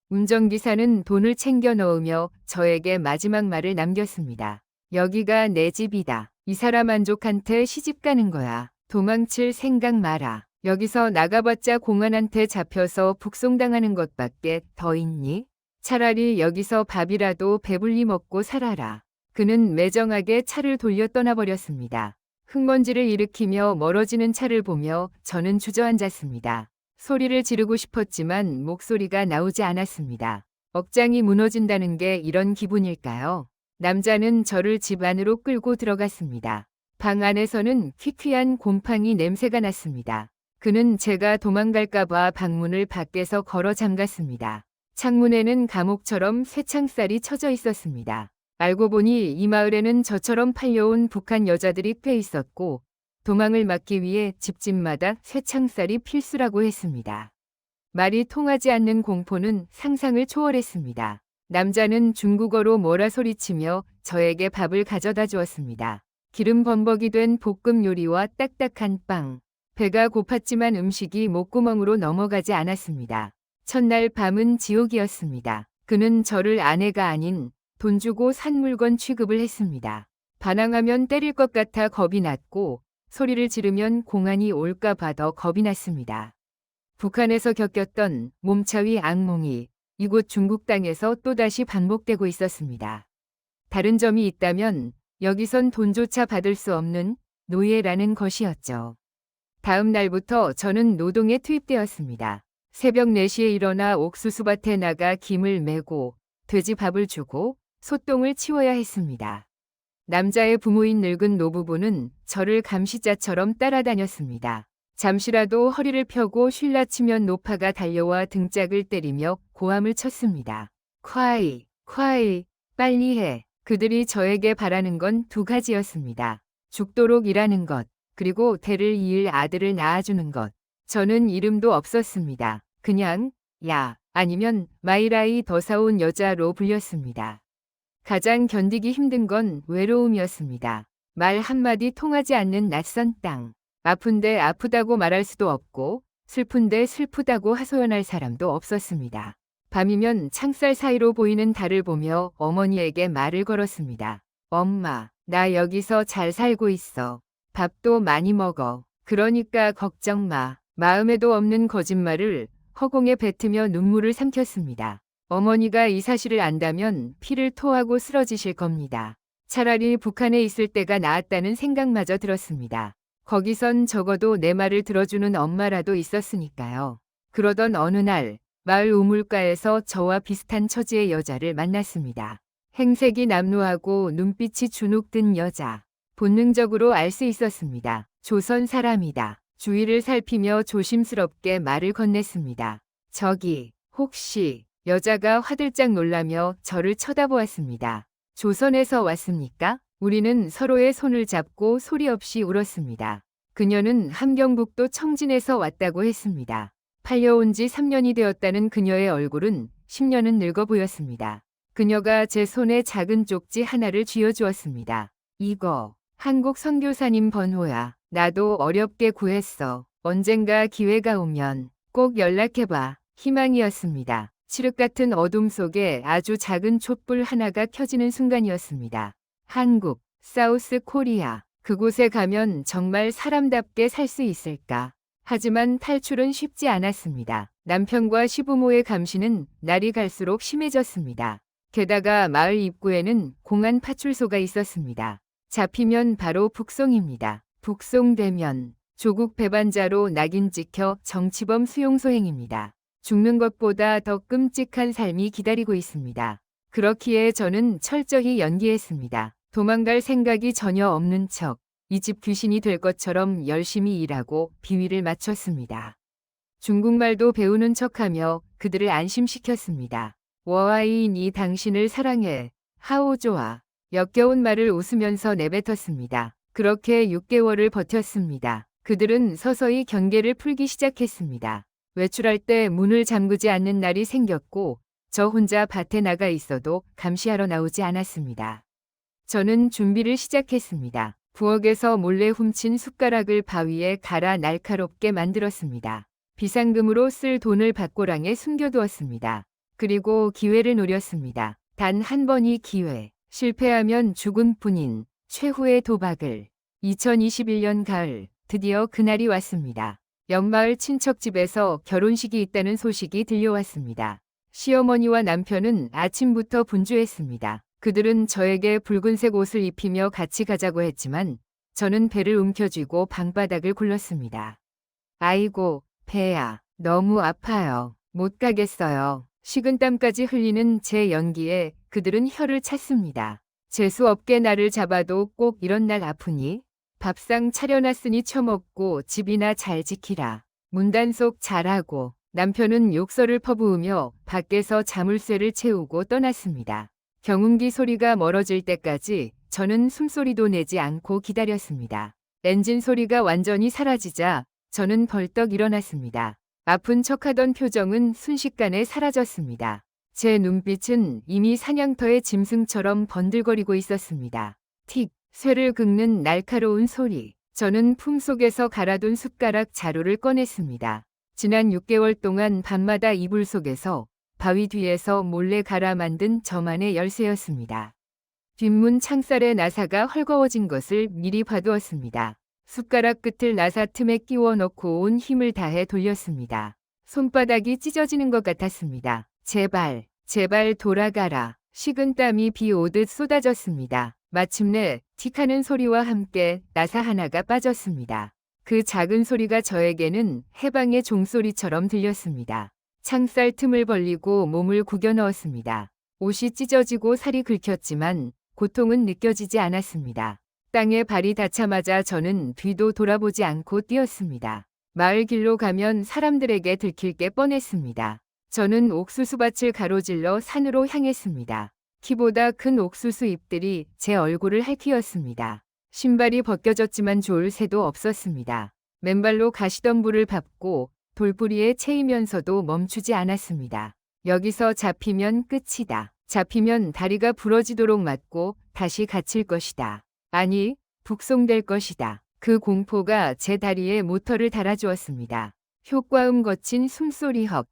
운전기사는 돈을 챙겨 넣으며 저에게 마지막 말을 남겼습니다. 여기가 내 집이다. 이 사람 한족한테 시집 가는 거야. 도망칠 생각 마라. 여기서 나가봤자 공안한테 잡혀서 북송당하는 것밖에 더 있니? 차라리 여기서 밥이라도 배불리 먹고 살아라. 그는 매정하게 차를 돌려 떠나버렸습니다. 흙먼지를 일으키며 멀어지는 차를 보며 저는 주저앉았습니다. 소리를 지르고 싶었지만 목소리가 나오지 않았습니다. 억장이 무너진다는 게 이런 기분일까요? 남자는 저를 집 안으로 끌고 들어갔습니다. 방 안에서는 퀴퀴한 곰팡이 냄새가 났습니다. 그는 제가 도망갈까봐 방문을 밖에서 걸어 잠갔습니다. 창문에는 감옥처럼 쇠창살이 쳐져 있었습니다. 알고 보니 이 마을에는 저처럼 팔려온 북한 여자들이 꽤 있었고 도망을 막기 위해 집집마다 쇠창살이 필수라고 했습니다. 말이 통하지 않는 공포는 상상을 초월했습니다. 남자는 중국어로 뭐라 소리치며 저에게 밥을 가져다 주었습니다. 기름 범벅이 된 볶음 요리와 딱딱한 빵. 배가 고팠지만 음식이 목구멍으로 넘어가지 않았습니다. 첫날 밤은 지옥이었습니다. 그는 저를 아내가 아닌 돈 주고 산 물건 취급을 했습니다. 반항하면 때릴 것 같아 겁이 났고 소리를 지르면 공안이 올까 봐 더 겁이 났습니다. 북한에서 겪었던 몸차위 악몽이 이곳 중국 땅에서 또다시 반복되고 있었습니다. 다른 점이 있다면 여기선 돈조차 받을 수 없는 노예라는 것이었죠. 다음 날부터 저는 노동에 투입되었습니다. 새벽 4시에 일어나 옥수수밭에 나가 김을 메고 돼지 밥을 주고 소똥을 치워야 했습니다. 남자의 부모인 늙은 노부부는 저를 감시자처럼 따라다녔습니다. 잠시라도 허리를 펴고 쉴라치면 노파가 달려와 등짝을 때리며 고함을 쳤습니다. 콰이, 콰이, 빨리 해. 그들이 저에게 바라는 건 두 가지였습니다. 죽도록 일하는 것, 그리고 대를 이을 아들을 낳아주는 것. 저는 이름도 없었습니다. 그냥 야 아니면 마이라이 더 사온 여자로 불렸습니다. 가장 견디기 힘든 건 외로움이었습니다. 말 한마디 통하지 않는 낯선 땅. 아픈데 아프다고 말할 수도 없고 슬픈데 슬프다고 하소연할 사람도 없었습니다. 밤이면 창살 사이로 보이는 달을 보며 어머니에게 말을 걸었습니다. 엄마, 나 여기서 잘 살고 있어. 밥도 많이 먹어. 그러니까 걱정 마. 마음에도 없는 거짓말을 허공에 뱉으며 눈물을 삼켰습니다. 어머니가 이 사실을 안다면 피를 토하고 쓰러지실 겁니다. 차라리 북한에 있을 때가 나았다는 생각마저 들었습니다. 거기선 적어도 내 말을 들어주는 엄마라도 있었으니까요. 그러던 어느 날 마을 우물가에서 저와 비슷한 처지의 여자를 만났습니다. 행색이 남루하고 눈빛이 주눅든 여자. 본능적으로 알 수 있었습니다. 조선 사람이다. 주위를 살피며 조심스럽게 말을 건넸습니다. 저기 혹시 여자가 화들짝 놀라며 저를 쳐다보았습니다. 조선에서 왔습니까? 우리는 서로의 손을 잡고 소리 없이 울었습니다. 그녀는 함경북도 청진에서 왔다고 했습니다. 팔려온 지 3년이 되었다는 그녀의 얼굴은 10년은 늙어 보였습니다. 그녀가 제 손에 작은 쪽지 하나를 쥐어주었습니다. 이거 한국 선교사님 번호야. 나도 어렵게 구했어. 언젠가 기회가 오면 꼭 연락해봐. 희망이었습니다. 칠흑 같은 어둠 속에 아주 작은 촛불 하나가 켜지는 순간이었습니다. 한국, 사우스 코리아. 그곳에 가면 정말 사람답게 살 수 있을까? 하지만 탈출은 쉽지 않았습니다. 남편과 시부모의 감시는 날이 갈수록 심해졌습니다. 게다가 마을 입구에는 공안 파출소가 있었습니다. 잡히면 바로 북송입니다. 북송되면 조국 배반자로 낙인 찍혀 정치범 수용소행입니다. 죽는 것보다 더 끔찍한 삶이 기다리고 있습니다. 그렇기에 저는 철저히 연기했습니다. 도망갈 생각이 전혀 없는 척, 이 집 귀신이 될 것처럼 열심히 일하고 비위를 맞췄습니다. 중국말도 배우는 척하며 그들을 안심시켰습니다. 워아이니 당신을 사랑해. 하오 좋아. 역겨운 말을 웃으면서 내뱉었습니다. 그렇게 6개월을 버텼습니다. 그들은 서서히 경계를 풀기 시작했습니다. 외출할 때 문을 잠그지 않는 날이 생겼고 저 혼자 밭에 나가 있어도 감시하러 나오지 않았습니다. 저는 준비를 시작했습니다. 부엌에서 몰래 훔친 숟가락을 바위에 갈아 날카롭게 만들었습니다. 비상금으로 쓸 돈을 밭고랑에 숨겨두었습니다. 그리고 기회를 노렸습니다. 단 한 번이 기회. 실패하면 죽은 뿐인 최후의 도박을. 2021년 가을 드디어 그날이 왔습니다. 옆마을 친척 집에서 결혼식이 있다는 소식이 들려왔습니다. 시어머니와 남편은 아침부터 분주했습니다. 그들은 저에게 붉은색 옷을 입히며 같이 가자고 했지만 저는 배를 움켜쥐고 방바닥을 굴렀습니다. 아이고, 배야. 너무 아파요. 못 가겠어요. 식은땀까지 흘리는 제 연기에 그들은 혀를 찼습니다. 재수없게 나를 잡아도 꼭 이런 날 아프니? 밥상 차려놨으니 처먹고 집이나 잘 지키라. 문단속 잘하고. 남편은 욕설을 퍼부으며 밖에서 자물쇠를 채우고 떠났습니다. 경운기 소리가 멀어질 때까지 저는 숨소리도 내지 않고 기다렸습니다. 엔진 소리가 완전히 사라지자 저는 벌떡 일어났습니다. 아픈 척하던 표정은 순식간에 사라졌습니다. 제 눈빛은 이미 사냥터의 짐승처럼 번들거리고 있었습니다. 틱, 쇠를 긁는 날카로운 소리. 저는 품속에서 갈아둔 숟가락 자루를 꺼냈습니다. 지난 6개월 동안 밤마다 이불 속에서 바위 뒤에서 몰래 갈아 만든 저만의 열쇠였습니다. 뒷문 창살에 나사가 헐거워진 것을 미리 봐두었습니다. 숟가락 끝을 나사 틈에 끼워 넣고 온 힘을 다해 돌렸습니다. 손바닥이 찢어지는 것 같았습니다. 제발, 제발 돌아가라. 식은땀이 비 오듯 쏟아졌습니다. 마침내 틱하는 소리와 함께 나사 하나가 빠졌습니다. 그 작은 소리가 저에게는 해방의 종소리처럼 들렸습니다. 창살 틈을 벌리고 몸을 구겨 넣었습니다. 옷이 찢어지고 살이 긁혔지만 고통은 느껴지지 않았습니다. 땅에 발이 닿자마자 저는 뒤도 돌아보지 않고 뛰었습니다. 마을 길로 가면 사람들에게 들킬 게 뻔했습니다. 저는 옥수수밭을 가로질러 산으로 향했습니다. 키보다 큰 옥수수 잎들이 제 얼굴을 핥히었습니다. 신발이 벗겨졌지만 좋을 새도 없었습니다. 맨발로 가시덤불을 밟고 돌부리에 채이면서도 멈추지 않았습니다. 여기서 잡히면 끝이다. 잡히면 다리가 부러지도록 맞고 다시 갇힐 것이다. 아니, 북송될 것이다. 그 공포가 제 다리에 모터를 달아주었습니다. 효과음 거친 숨소리 헉,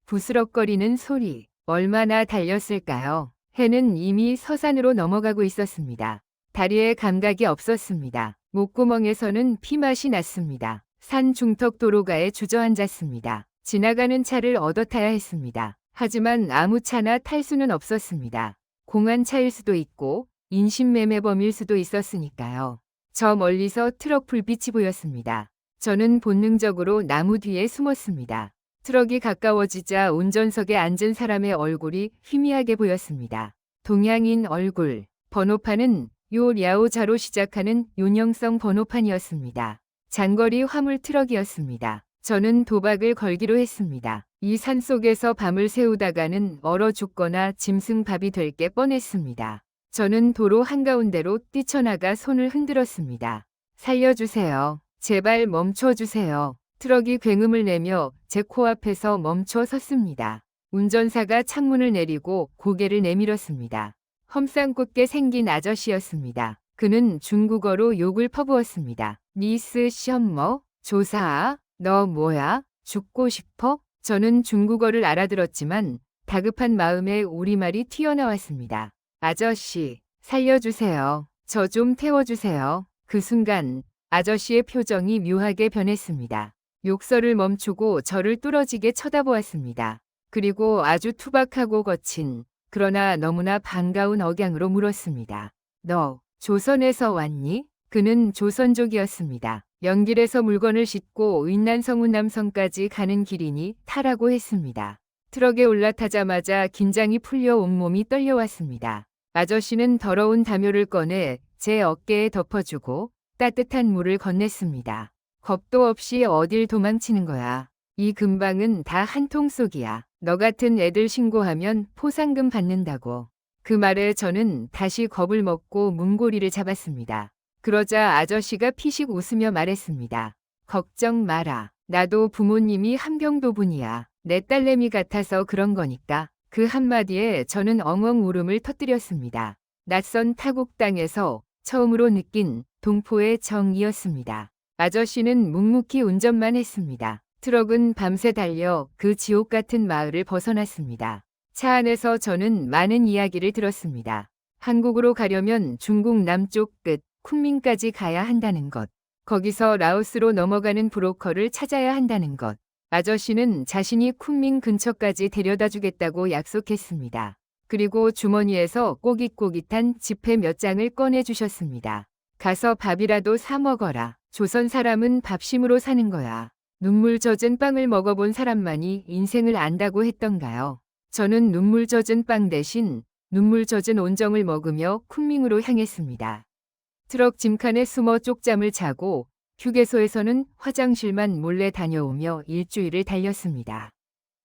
부스럭거리는 소리. 얼마나 달렸을까요? 해는 이미 서산으로 넘어가고 있었습니다. 다리에 감각이 없었습니다. 목구멍에서는 피맛이 났습니다. 산 중턱 도로가에 주저앉았습니다. 지나가는 차를 얻어 타야 했습니다. 하지만 아무 차나 탈 수는 없었습니다. 공안차일 수도 있고 인신매매범일 수도 있었으니까요. 저 멀리서 트럭 불빛이 보였습니다. 저는 본능적으로 나무 뒤에 숨었습니다. 트럭이 가까워지자 운전석에 앉은 사람의 얼굴이 희미하게 보였습니다. 동양인 얼굴. 번호판은 요랴오자로 시작하는 윤영성 번호판이었습니다. 장거리 화물 트럭이었습니다. 저는 도박을 걸기로 했습니다. 이 산속에서 밤을 새우다가는 얼어 죽거나 짐승밥이 될 게 뻔했습니다. 저는 도로 한가운데로 뛰쳐나가 손을 흔들었습니다. 살려주세요. 제발 멈춰주세요. 트럭이 굉음을 내며 제 코앞에서 멈춰 섰습니다. 운전사가 창문을 내리고 고개를 내밀었습니다. 험상궂게 생긴 아저씨였습니다. 그는 중국어로 욕을 퍼부었습니다. 니스 셔머? 조사아? 너 뭐야? 죽고 싶어? 저는 중국어를 알아들었지만 다급한 마음에 우리말이 튀어나왔습니다. 아저씨, 살려주세요. 저 좀 태워주세요. 그 순간 아저씨의 표정이 묘하게 변했습니다. 욕설을 멈추고 저를 뚫어지게 쳐다보았습니다. 그리고 아주 투박하고 거친 그러나 너무나 반가운 억양으로 물었습니다. 너 조선에서 왔니? 그는 조선족이었습니다. 연길에서 물건을 싣고 윈난성운남성까지 가는 길이니 타라고 했습니다. 트럭에 올라타자마자 긴장이 풀려 온몸이 떨려왔습니다. 아저씨는 더러운 담요를 꺼내 제 어깨에 덮어주고 따뜻한 물을 건넸습니다. 겁도 없이 어딜 도망치는 거야. 이 근방은 다 한 통 속이야. 너 같은 애들 신고하면 포상금 받는다고. 그 말에 저는 다시 겁을 먹고 문고리를 잡았습니다. 그러자 아저씨가 피식 웃으며 말했습니다. 걱정 마라. 나도 부모님이 함경도분이야. 내 딸내미 같아서 그런 거니까. 그 한마디에 저는 엉엉 울음을 터뜨렸습니다. 낯선 타국 땅에서 처음으로 느낀 동포의 정이었습니다. 아저씨는 묵묵히 운전만 했습니다. 트럭은 밤새 달려 그 지옥 같은 마을을 벗어났습니다. 차 안에서 저는 많은 이야기를 들었습니다. 한국으로 가려면 중국 남쪽 끝 쿤민까지 가야 한다는 것. 거기서 라오스로 넘어가는 브로커를 찾아야 한다는 것. 아저씨는 자신이 쿤민 근처까지 데려다 주겠다고 약속했습니다. 그리고 주머니에서 꼬깃꼬깃한 지폐 몇 장을 꺼내 주셨습니다. 가서 밥이라도 사 먹어라. 조선 사람은 밥심으로 사는 거야. 눈물 젖은 빵을 먹어본 사람만이 인생을 안다고 했던가요? 저는 눈물 젖은 빵 대신 눈물 젖은 온정을 먹으며 쿤밍으로 향했습니다. 트럭 짐칸에 숨어 쪽잠을 자고 휴게소에서는 화장실만 몰래 다녀오며 일주일을 달렸습니다.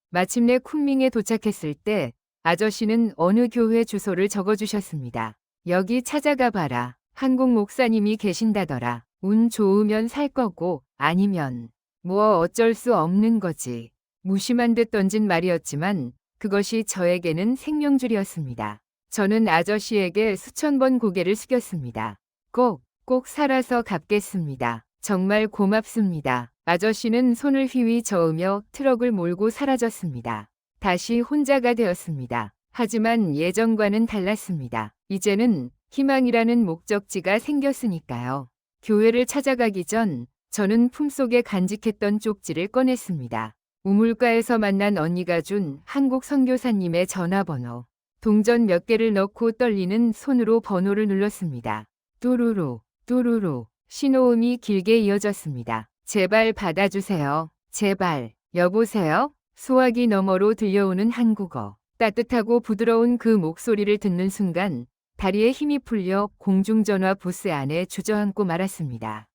마침내 쿤밍에 도착했을 때 아저씨는 어느 교회 주소를 적어주셨습니다. 여기 찾아가 봐라. 한국 목사님이 계신다더라. 운 좋으면 살 거고 아니면 뭐 어쩔 수 없는 거지. 무심한 듯 던진 말이었지만 그것이 저에게는 생명줄이었습니다. 저는 아저씨에게 수천 번 고개를 숙였습니다. 꼭 살아서 갚겠습니다. 정말 고맙습니다. 아저씨는 손을 휘휘 저으며 트럭을 몰고 사라졌습니다. 다시 혼자가 되었습니다. 하지만 예전과는 달랐습니다. 이제는 희망이라는 목적지가 생겼으니까요. 교회를 찾아가기 전 저는 품속에 간직했던 쪽지를 꺼냈습니다. 우물가에서 만난 언니가 준 한국 선교사님의 전화번호. 동전 몇 개를 넣고 떨리는 손으로 번호를 눌렀습니다. 뚜루루, 뚜루루. 신호음이 길게 이어졌습니다. 제발 받아주세요. 제발. 여보세요? 소화기 너머로 들려오는 한국어. 따뜻하고 부드러운 그 목소리를 듣는 순간 다리에 힘이 풀려 공중전화 부스 안에 주저앉고 말았습니다.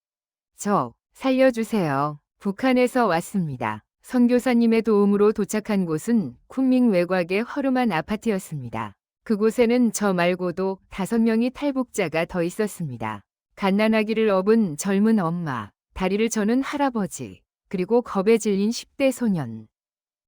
저 살려주세요. 북한에서 왔습니다. 선교사님의 도움으로 도착한 곳은 쿤밍 외곽의 허름한 아파트였습니다. 그곳에는 저 말고도 5명이 탈북자가 더 있었습니다. 갓난아기를 업은 젊은 엄마, 다리를 저는 할아버지, 그리고 겁에 질린 10대 소년.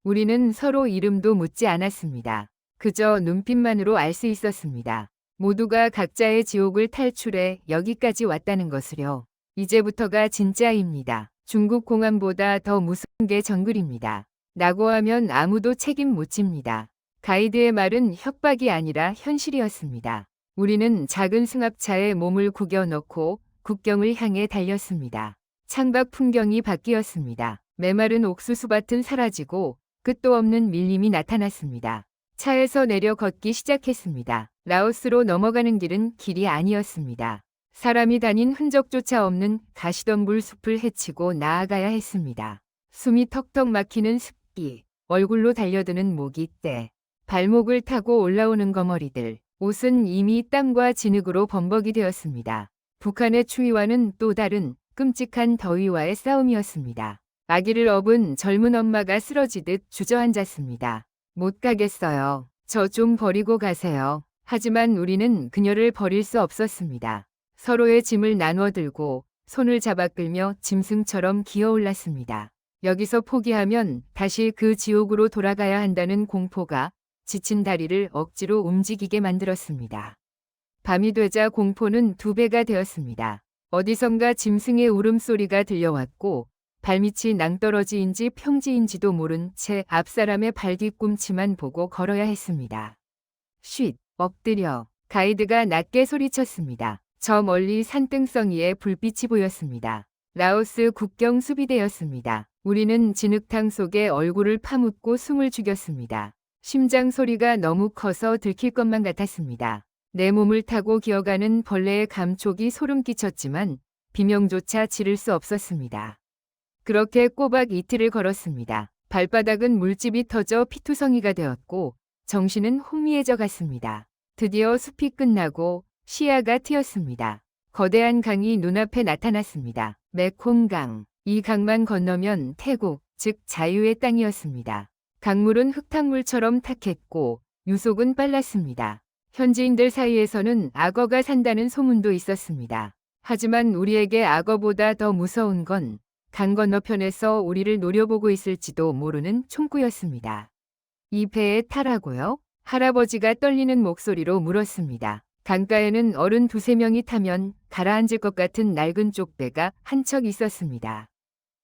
우리는 서로 이름도 묻지 않았습니다. 그저 눈빛만으로 알 수 있었습니다. 모두가 각자의 지옥을 탈출해 여기까지 왔다는 것을요. 이제부터가 진짜입니다. 중국 공안보다 더 무서운 게 정글입니다. 라고 하면 아무도 책임 못 집니다. 가이드의 말은 협박이 아니라 현실이었습니다. 우리는 작은 승합차에 몸을 구겨 넣고 국경을 향해 달렸습니다. 창밖 풍경이 바뀌었습니다. 메마른 옥수수밭은 사라지고 끝도 없는 밀림이 나타났습니다. 차에서 내려 걷기 시작했습니다. 라오스로 넘어가는 길은 길이 아니었습니다. 사람이 다닌 흔적조차 없는 가시덤불 숲을 헤치고 나아가야 했습니다. 숨이 턱턱 막히는 습기, 얼굴로 달려드는 모기떼, 발목을 타고 올라오는 거머리들, 옷은 이미 땀과 진흙으로 범벅이 되었습니다. 북한의 추위와는 또 다른 끔찍한 더위와의 싸움이었습니다. 아기를 업은 젊은 엄마가 쓰러지듯 주저앉았습니다. 못 가겠어요. 저 좀 버리고 가세요. 하지만 우리는 그녀를 버릴 수 없었습니다. 서로의 짐을 나누어 들고 손을 잡아 끌며 짐승처럼 기어올랐습니다. 여기서 포기하면 다시 그 지옥으로 돌아가야 한다는 공포가 지친 다리를 억지로 움직이게 만들었습니다. 밤이 되자 공포는 2배가 되었습니다. 어디선가 짐승의 울음소리가 들려왔고 발밑이 낭떠러지인지 평지인지도 모른 채 앞사람의 발 뒤꿈치만 보고 걸어야 했습니다. 쉿, 엎드려. 가이드가 낮게 소리쳤습니다. 저 멀리 산등성이에 불빛이 보였습니다. 라오스 국경 수비대였습니다. 우리는 진흙탕 속에 얼굴을 파묻고 숨을 죽였습니다. 심장 소리가 너무 커서 들킬 것만 같았습니다. 내 몸을 타고 기어가는 벌레의 감촉이 소름 끼쳤지만 비명조차 지를 수 없었습니다. 그렇게 꼬박 이틀을 걸었습니다. 발바닥은 물집이 터져 피투성이가 되었고 정신은 혼미해져 갔습니다. 드디어 숲이 끝나고 시야가 트였습니다. 거대한 강이 눈앞에 나타났습니다. 메콩강. 이 강만 건너면 태국, 즉 자유의 땅이었습니다. 강물은 흙탕물처럼 탁했고 유속은 빨랐습니다. 현지인들 사이에서는 악어가 산다는 소문도 있었습니다. 하지만 우리에게 악어보다 더 무서운 건 강 건너편에서 우리를 노려보고 있을지도 모르는 총구였습니다. 이 배에 타라고요? 할아버지가 떨리는 목소리로 물었습니다. 강가에는 어른 2~3명이 타면 가라앉을 것 같은 낡은 쪽배가 한 척 있었습니다.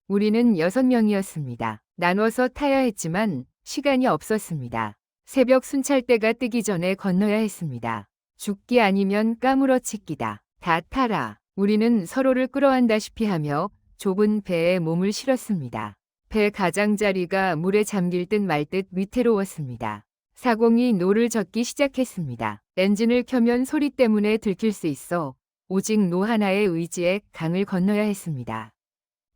우리는 6명이었습니다. 나눠서 타야 했지만 시간이 없었습니다. 새벽 순찰대가 뜨기 전에 건너야 했습니다. 죽기 아니면 까무러치기다. 다 타라. 우리는 서로를 끌어안다시피 하며 좁은 배에 몸을 실었습니다. 배 가장자리가 물에 잠길 듯 말 듯 위태로웠습니다. 사공이 노를 젓기 시작했습니다. 엔진을 켜면 소리 때문에 들킬 수 있어 오직 노 하나의 의지에 강을 건너야 했습니다.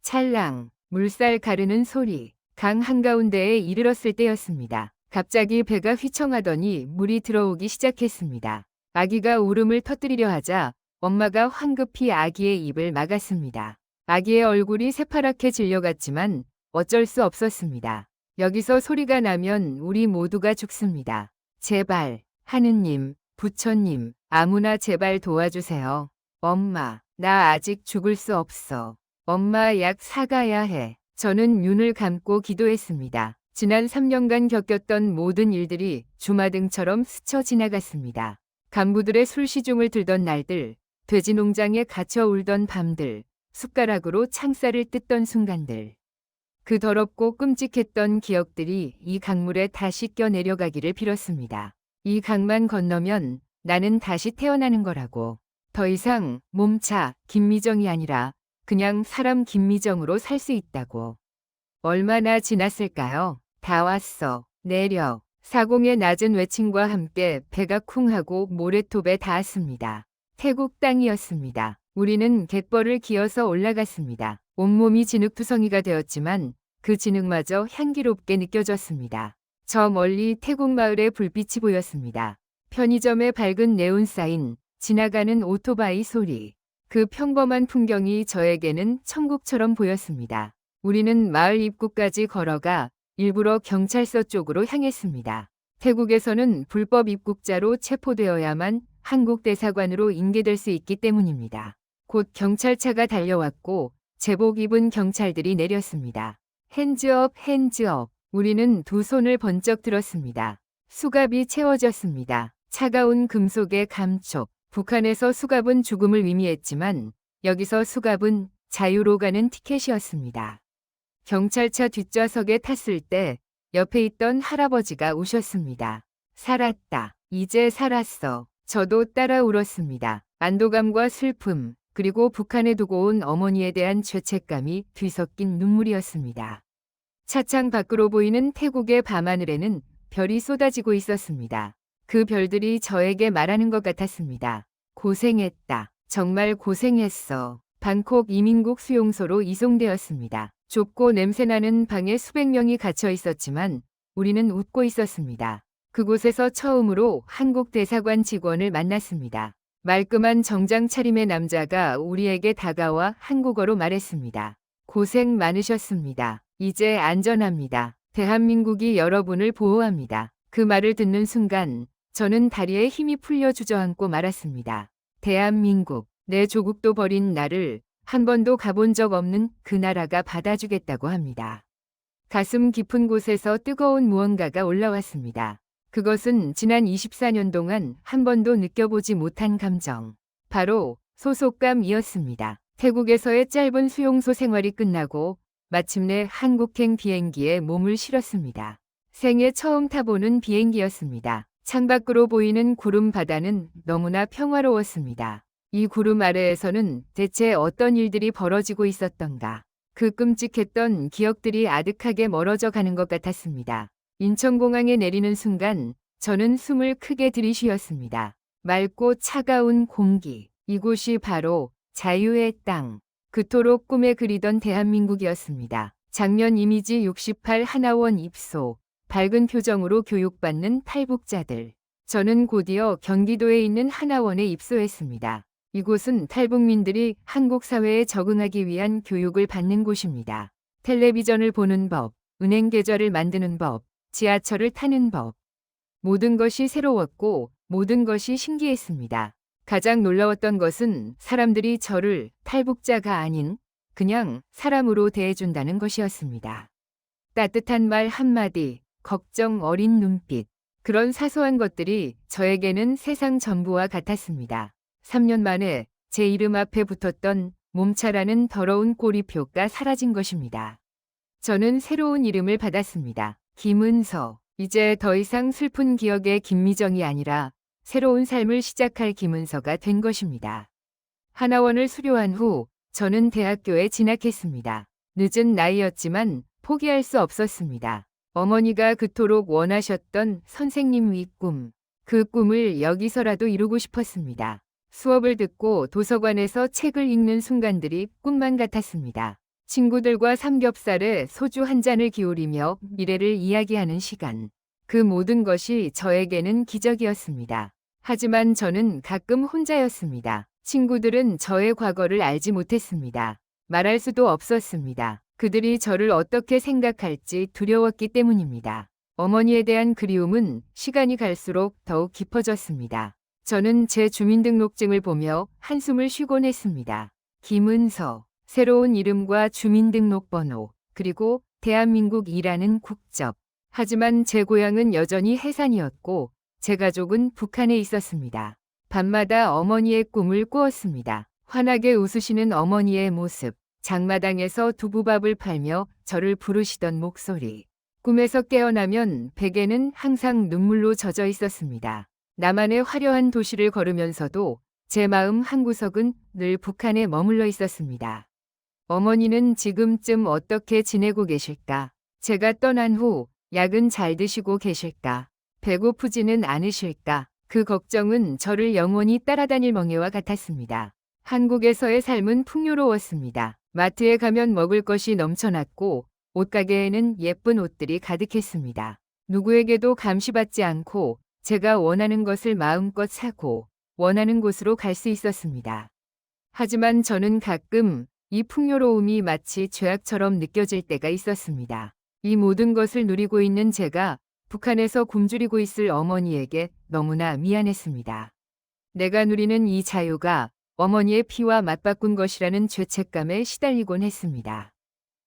찰랑, 물살 가르는 소리, 강 한가운데에 이르렀을 때였습니다. 갑자기 배가 휘청하더니 물이 들어오기 시작했습니다. 아기가 울음을 터뜨리려 하자 엄마가 황급히 아기의 입을 막았습니다. 아기의 얼굴이 새파랗게 질려갔지만 어쩔 수 없었습니다. 여기서 소리가 나면 우리 모두가 죽습니다. 제발, 하느님, 부처님, 아무나 제발 도와주세요. 엄마, 나 아직 죽을 수 없어. 엄마 약 사가야 해. 저는 눈을 감고 기도했습니다. 지난 3년간 겪었던 모든 일들이 주마등처럼 스쳐 지나갔습니다. 간부들의 술시중을 들던 날들, 돼지 농장에 갇혀 울던 밤들, 숟가락으로 창살을 뜯던 순간들. 그 더럽고 끔찍했던 기억들이 이 강물에 다 씻겨 내려가기를 빌었습니다. 이 강만 건너면 나는 다시 태어나는 거라고. 더 이상 몸차 김미정이 아니라 그냥 사람 김미정으로 살 수 있다고. 얼마나 지났을까요? 다 왔어. 내려. 사공의 낮은 외침과 함께 배가 쿵하고 모래톱에 닿았습니다. 태국 땅이었습니다. 우리는 갯벌을 기어서 올라갔습니다. 온몸이 진흙투성이가 되었지만 그 진흙마저 향기롭게 느껴졌습니다. 저 멀리 태국 마을의 불빛이 보였습니다. 편의점의 밝은 네온사인, 지나가는 오토바이 소리. 그 평범한 풍경이 저에게는 천국처럼 보였습니다. 우리는 마을 입구까지 걸어가 일부러 경찰서 쪽으로 향했습니다. 태국에서는 불법 입국자로 체포되어야만 한국 대사관으로 인계될 수 있기 때문입니다. 곧 경찰차가 달려왔고 제복 입은 경찰들이 내렸습니다. 핸즈업, 핸즈업. 우리는 두 손을 번쩍 들었습니다. 수갑이 채워졌습니다. 차가운 금속의 감촉. 북한에서 수갑은 죽음을 의미했지만 여기서 수갑은 자유로 가는 티켓이었습니다. 경찰차 뒷좌석에 탔을 때 옆에 있던 할아버지가 우셨습니다. 살았다. 이제 살았어. 저도 따라 울었습니다. 안도감과 슬픔, 그리고 북한에 두고 온 어머니에 대한 죄책감이 뒤섞인 눈물이었습니다. 차창 밖으로 보이는 태국의 밤하늘에는 별이 쏟아지고 있었습니다. 그 별들이 저에게 말하는 것 같았습니다. 고생했다. 정말 고생했어. 방콕 이민국 수용소로 이송되었습니다. 좁고 냄새나는 방에 수백 명이 갇혀 있었지만 우리는 웃고 있었습니다. 그곳에서 처음으로 한국 대사관 직원을 만났습니다. 말끔한 정장 차림의 남자가 우리에게 다가와 한국어로 말했습니다. 고생 많으셨습니다. 이제 안전합니다. 대한민국이 여러분을 보호합니다. 그 말을 듣는 순간 저는 다리에 힘이 풀려 주저앉고 말았습니다. 대한민국, 내 조국도 버린 나를 한 번도 가본 적 없는 그 나라가 받아주겠다고 합니다. 가슴 깊은 곳에서 뜨거운 무언가가 올라왔습니다. 그것은 지난 24년 동안 한 번도 느껴보지 못한 감정. 바로 소속감이었습니다. 태국에서의 짧은 수용소 생활이 끝나고 마침내 한국행 비행기에 몸을 실었습니다. 생애 처음 타보는 비행기였습니다. 창밖으로 보이는 구름 바다는 너무나 평화로웠습니다. 이 구름 아래에서는 대체 어떤 일들이 벌어지고 있었던가. 그 끔찍했던 기억들이 아득하게 멀어져 가는 것 같았습니다. 인천공항에 내리는 순간 저는 숨을 크게 들이쉬었습니다. 맑고 차가운 공기. 이곳이 바로 자유의 땅. 그토록 꿈에 그리던 대한민국이었습니다. 작년 이미지 68 하나원 입소. 밝은 표정으로 교육받는 탈북자들. 저는 곧이어 경기도에 있는 하나원에 입소했습니다. 이곳은 탈북민들이 한국 사회에 적응하기 위한 교육을 받는 곳입니다. 텔레비전을 보는 법, 은행 계좌를 만드는 법, 지하철을 타는 법. 모든 것이 새로웠고 모든 것이 신기했습니다. 가장 놀라웠던 것은 사람들이 저를 탈북자가 아닌 그냥 사람으로 대해준다는 것이었습니다. 따뜻한 말 한마디, 걱정 어린 눈빛. 그런 사소한 것들이 저에게는 세상 전부와 같았습니다. 3년 만에 제 이름 앞에 붙었던 몸차라는 더러운 꼬리표가 사라진 것입니다. 저는 새로운 이름을 받았습니다. 김은서. 이제 더 이상 슬픈 기억의 김미정이 아니라 새로운 삶을 시작할 김은서가 된 것입니다. 하나원을 수료한 후 저는 대학교에 진학했습니다. 늦은 나이였지만 포기할 수 없었습니다. 어머니가 그토록 원하셨던 선생님 위 꿈. 그 꿈을 여기서라도 이루고 싶었습니다. 수업을 듣고 도서관에서 책을 읽는 순간들이 꿈만 같았습니다. 친구들과 삼겹살에 소주 한 잔을 기울이며 미래를 이야기하는 시간. 그 모든 것이 저에게는 기적이었습니다. 하지만 저는 가끔 혼자였습니다. 친구들은 저의 과거를 알지 못했습니다. 말할 수도 없었습니다. 그들이 저를 어떻게 생각할지 두려웠기 때문입니다. 어머니에 대한 그리움은 시간이 갈수록 더욱 깊어졌습니다. 저는 제 주민등록증을 보며 한숨을 쉬곤 했습니다. 김은서. 새로운 이름과 주민등록번호, 그리고 대한민국이라는 국적. 하지만 제 고향은 여전히 해산이었고 제 가족은 북한에 있었습니다. 밤마다 어머니의 꿈을 꾸었습니다. 환하게 웃으시는 어머니의 모습, 장마당에서 두부밥을 팔며 저를 부르시던 목소리. 꿈에서 깨어나면 베개는 항상 눈물로 젖어 있었습니다. 나만의 화려한 도시를 걸으면서도 제 마음 한구석은 늘 북한에 머물러 있었습니다. 어머니는 지금쯤 어떻게 지내고 계실까? 제가 떠난 후 약은 잘 드시고 계실까? 배고프지는 않으실까? 그 걱정은 저를 영원히 따라다닐 멍에와 같았습니다. 한국에서의 삶은 풍요로웠습니다. 마트에 가면 먹을 것이 넘쳐났고 옷가게에는 예쁜 옷들이 가득했습니다. 누구에게도 감시받지 않고 제가 원하는 것을 마음껏 사고 원하는 곳으로 갈 수 있었습니다. 하지만 저는 가끔 이 풍요로움이 마치 죄악처럼 느껴질 때가 있었습니다. 이 모든 것을 누리고 있는 제가 북한에서 굶주리고 있을 어머니에게 너무나 미안했습니다. 내가 누리는 이 자유가 어머니의 피와 맞바꾼 것이라는 죄책감에 시달리곤 했습니다.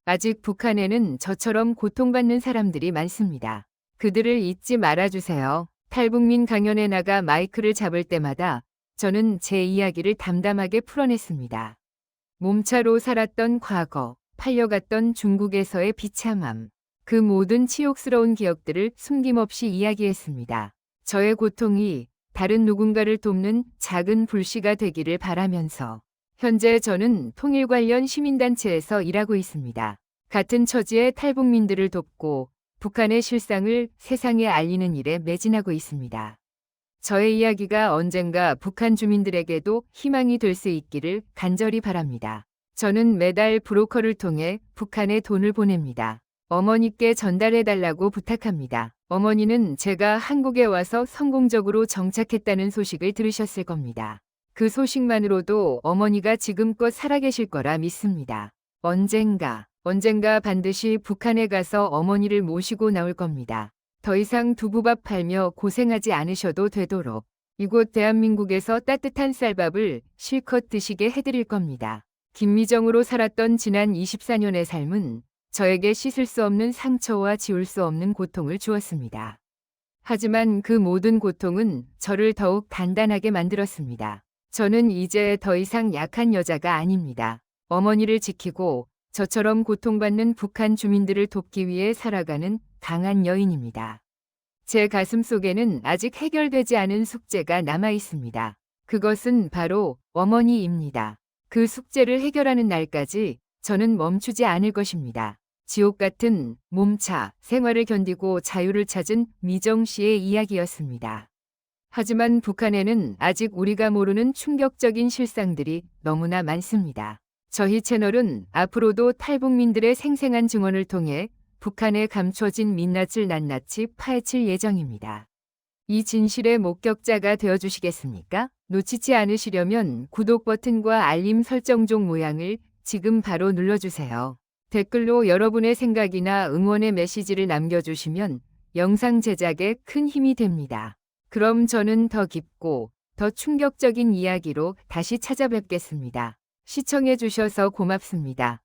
아직 북한에는 저처럼 고통받는 사람들이 많습니다. 그들을 잊지 말아주세요. 탈북민 강연에 나가 마이크를 잡을 때마다 저는 제 이야기를 담담하게 풀어냈습니다. 몸차로 살았던 과거, 팔려갔던 중국에서의 비참함, 그 모든 치욕스러운 기억들을 숨김없이 이야기했습니다. 저의 고통이 다른 누군가를 돕는 작은 불씨가 되기를 바라면서 현재 저는 통일 관련 시민단체에서 일하고 있습니다. 같은 처지의 탈북민들을 돕고 북한의 실상을 세상에 알리는 일에 매진하고 있습니다. 저의 이야기가 언젠가 북한 주민들에게도 희망이 될 수 있기를 간절히 바랍니다. 저는 매달 브로커를 통해 북한에 돈을 보냅니다. 어머니께 전달해달라고 부탁합니다. 어머니는 제가 한국에 와서 성공적으로 정착했다는 소식을 들으셨을 겁니다. 그 소식만으로도 어머니가 지금껏 살아계실 거라 믿습니다. 언젠가 반드시 북한에 가서 어머니를 모시고 나올 겁니다. 더 이상 두부밥 팔며 고생하지 않으셔도 되도록 이곳 대한민국에서 따뜻한 쌀밥을 실컷 드시게 해드릴 겁니다. 김미정으로 살았던 지난 24년의 삶은 저에게 씻을 수 없는 상처와 지울 수 없는 고통을 주었습니다. 하지만 그 모든 고통은 저를 더욱 단단하게 만들었습니다. 저는 이제 더 이상 약한 여자가 아닙니다. 어머니를 지키고 저처럼 고통받는 북한 주민들을 돕기 위해 살아가는 강한 여인입니다. 제 가슴 속에는 아직 해결되지 않은 숙제가 남아 있습니다. 그것은 바로 어머니입니다. 그 숙제를 해결하는 날까지 저는 멈추지 않을 것입니다. 지옥 같은 몸차 생활을 견디고 자유를 찾은 미정 씨의 이야기였습니다. 하지만 북한에는 아직 우리가 모르는 충격적인 실상들이 너무나 많습니다. 저희 채널은 앞으로도 탈북민들의 생생한 증언을 통해 북한에 감춰진 민낯을 낱낱이 파헤칠 예정입니다. 이 진실의 목격자가 되어주시겠습니까? 놓치지 않으시려면 구독 버튼과 알림 설정종 모양을 지금 바로 눌러주세요. 댓글로 여러분의 생각이나 응원의 메시지를 남겨주시면 영상 제작에 큰 힘이 됩니다. 그럼 저는 더 깊고 더 충격적인 이야기로 다시 찾아뵙겠습니다. 시청해주셔서 고맙습니다.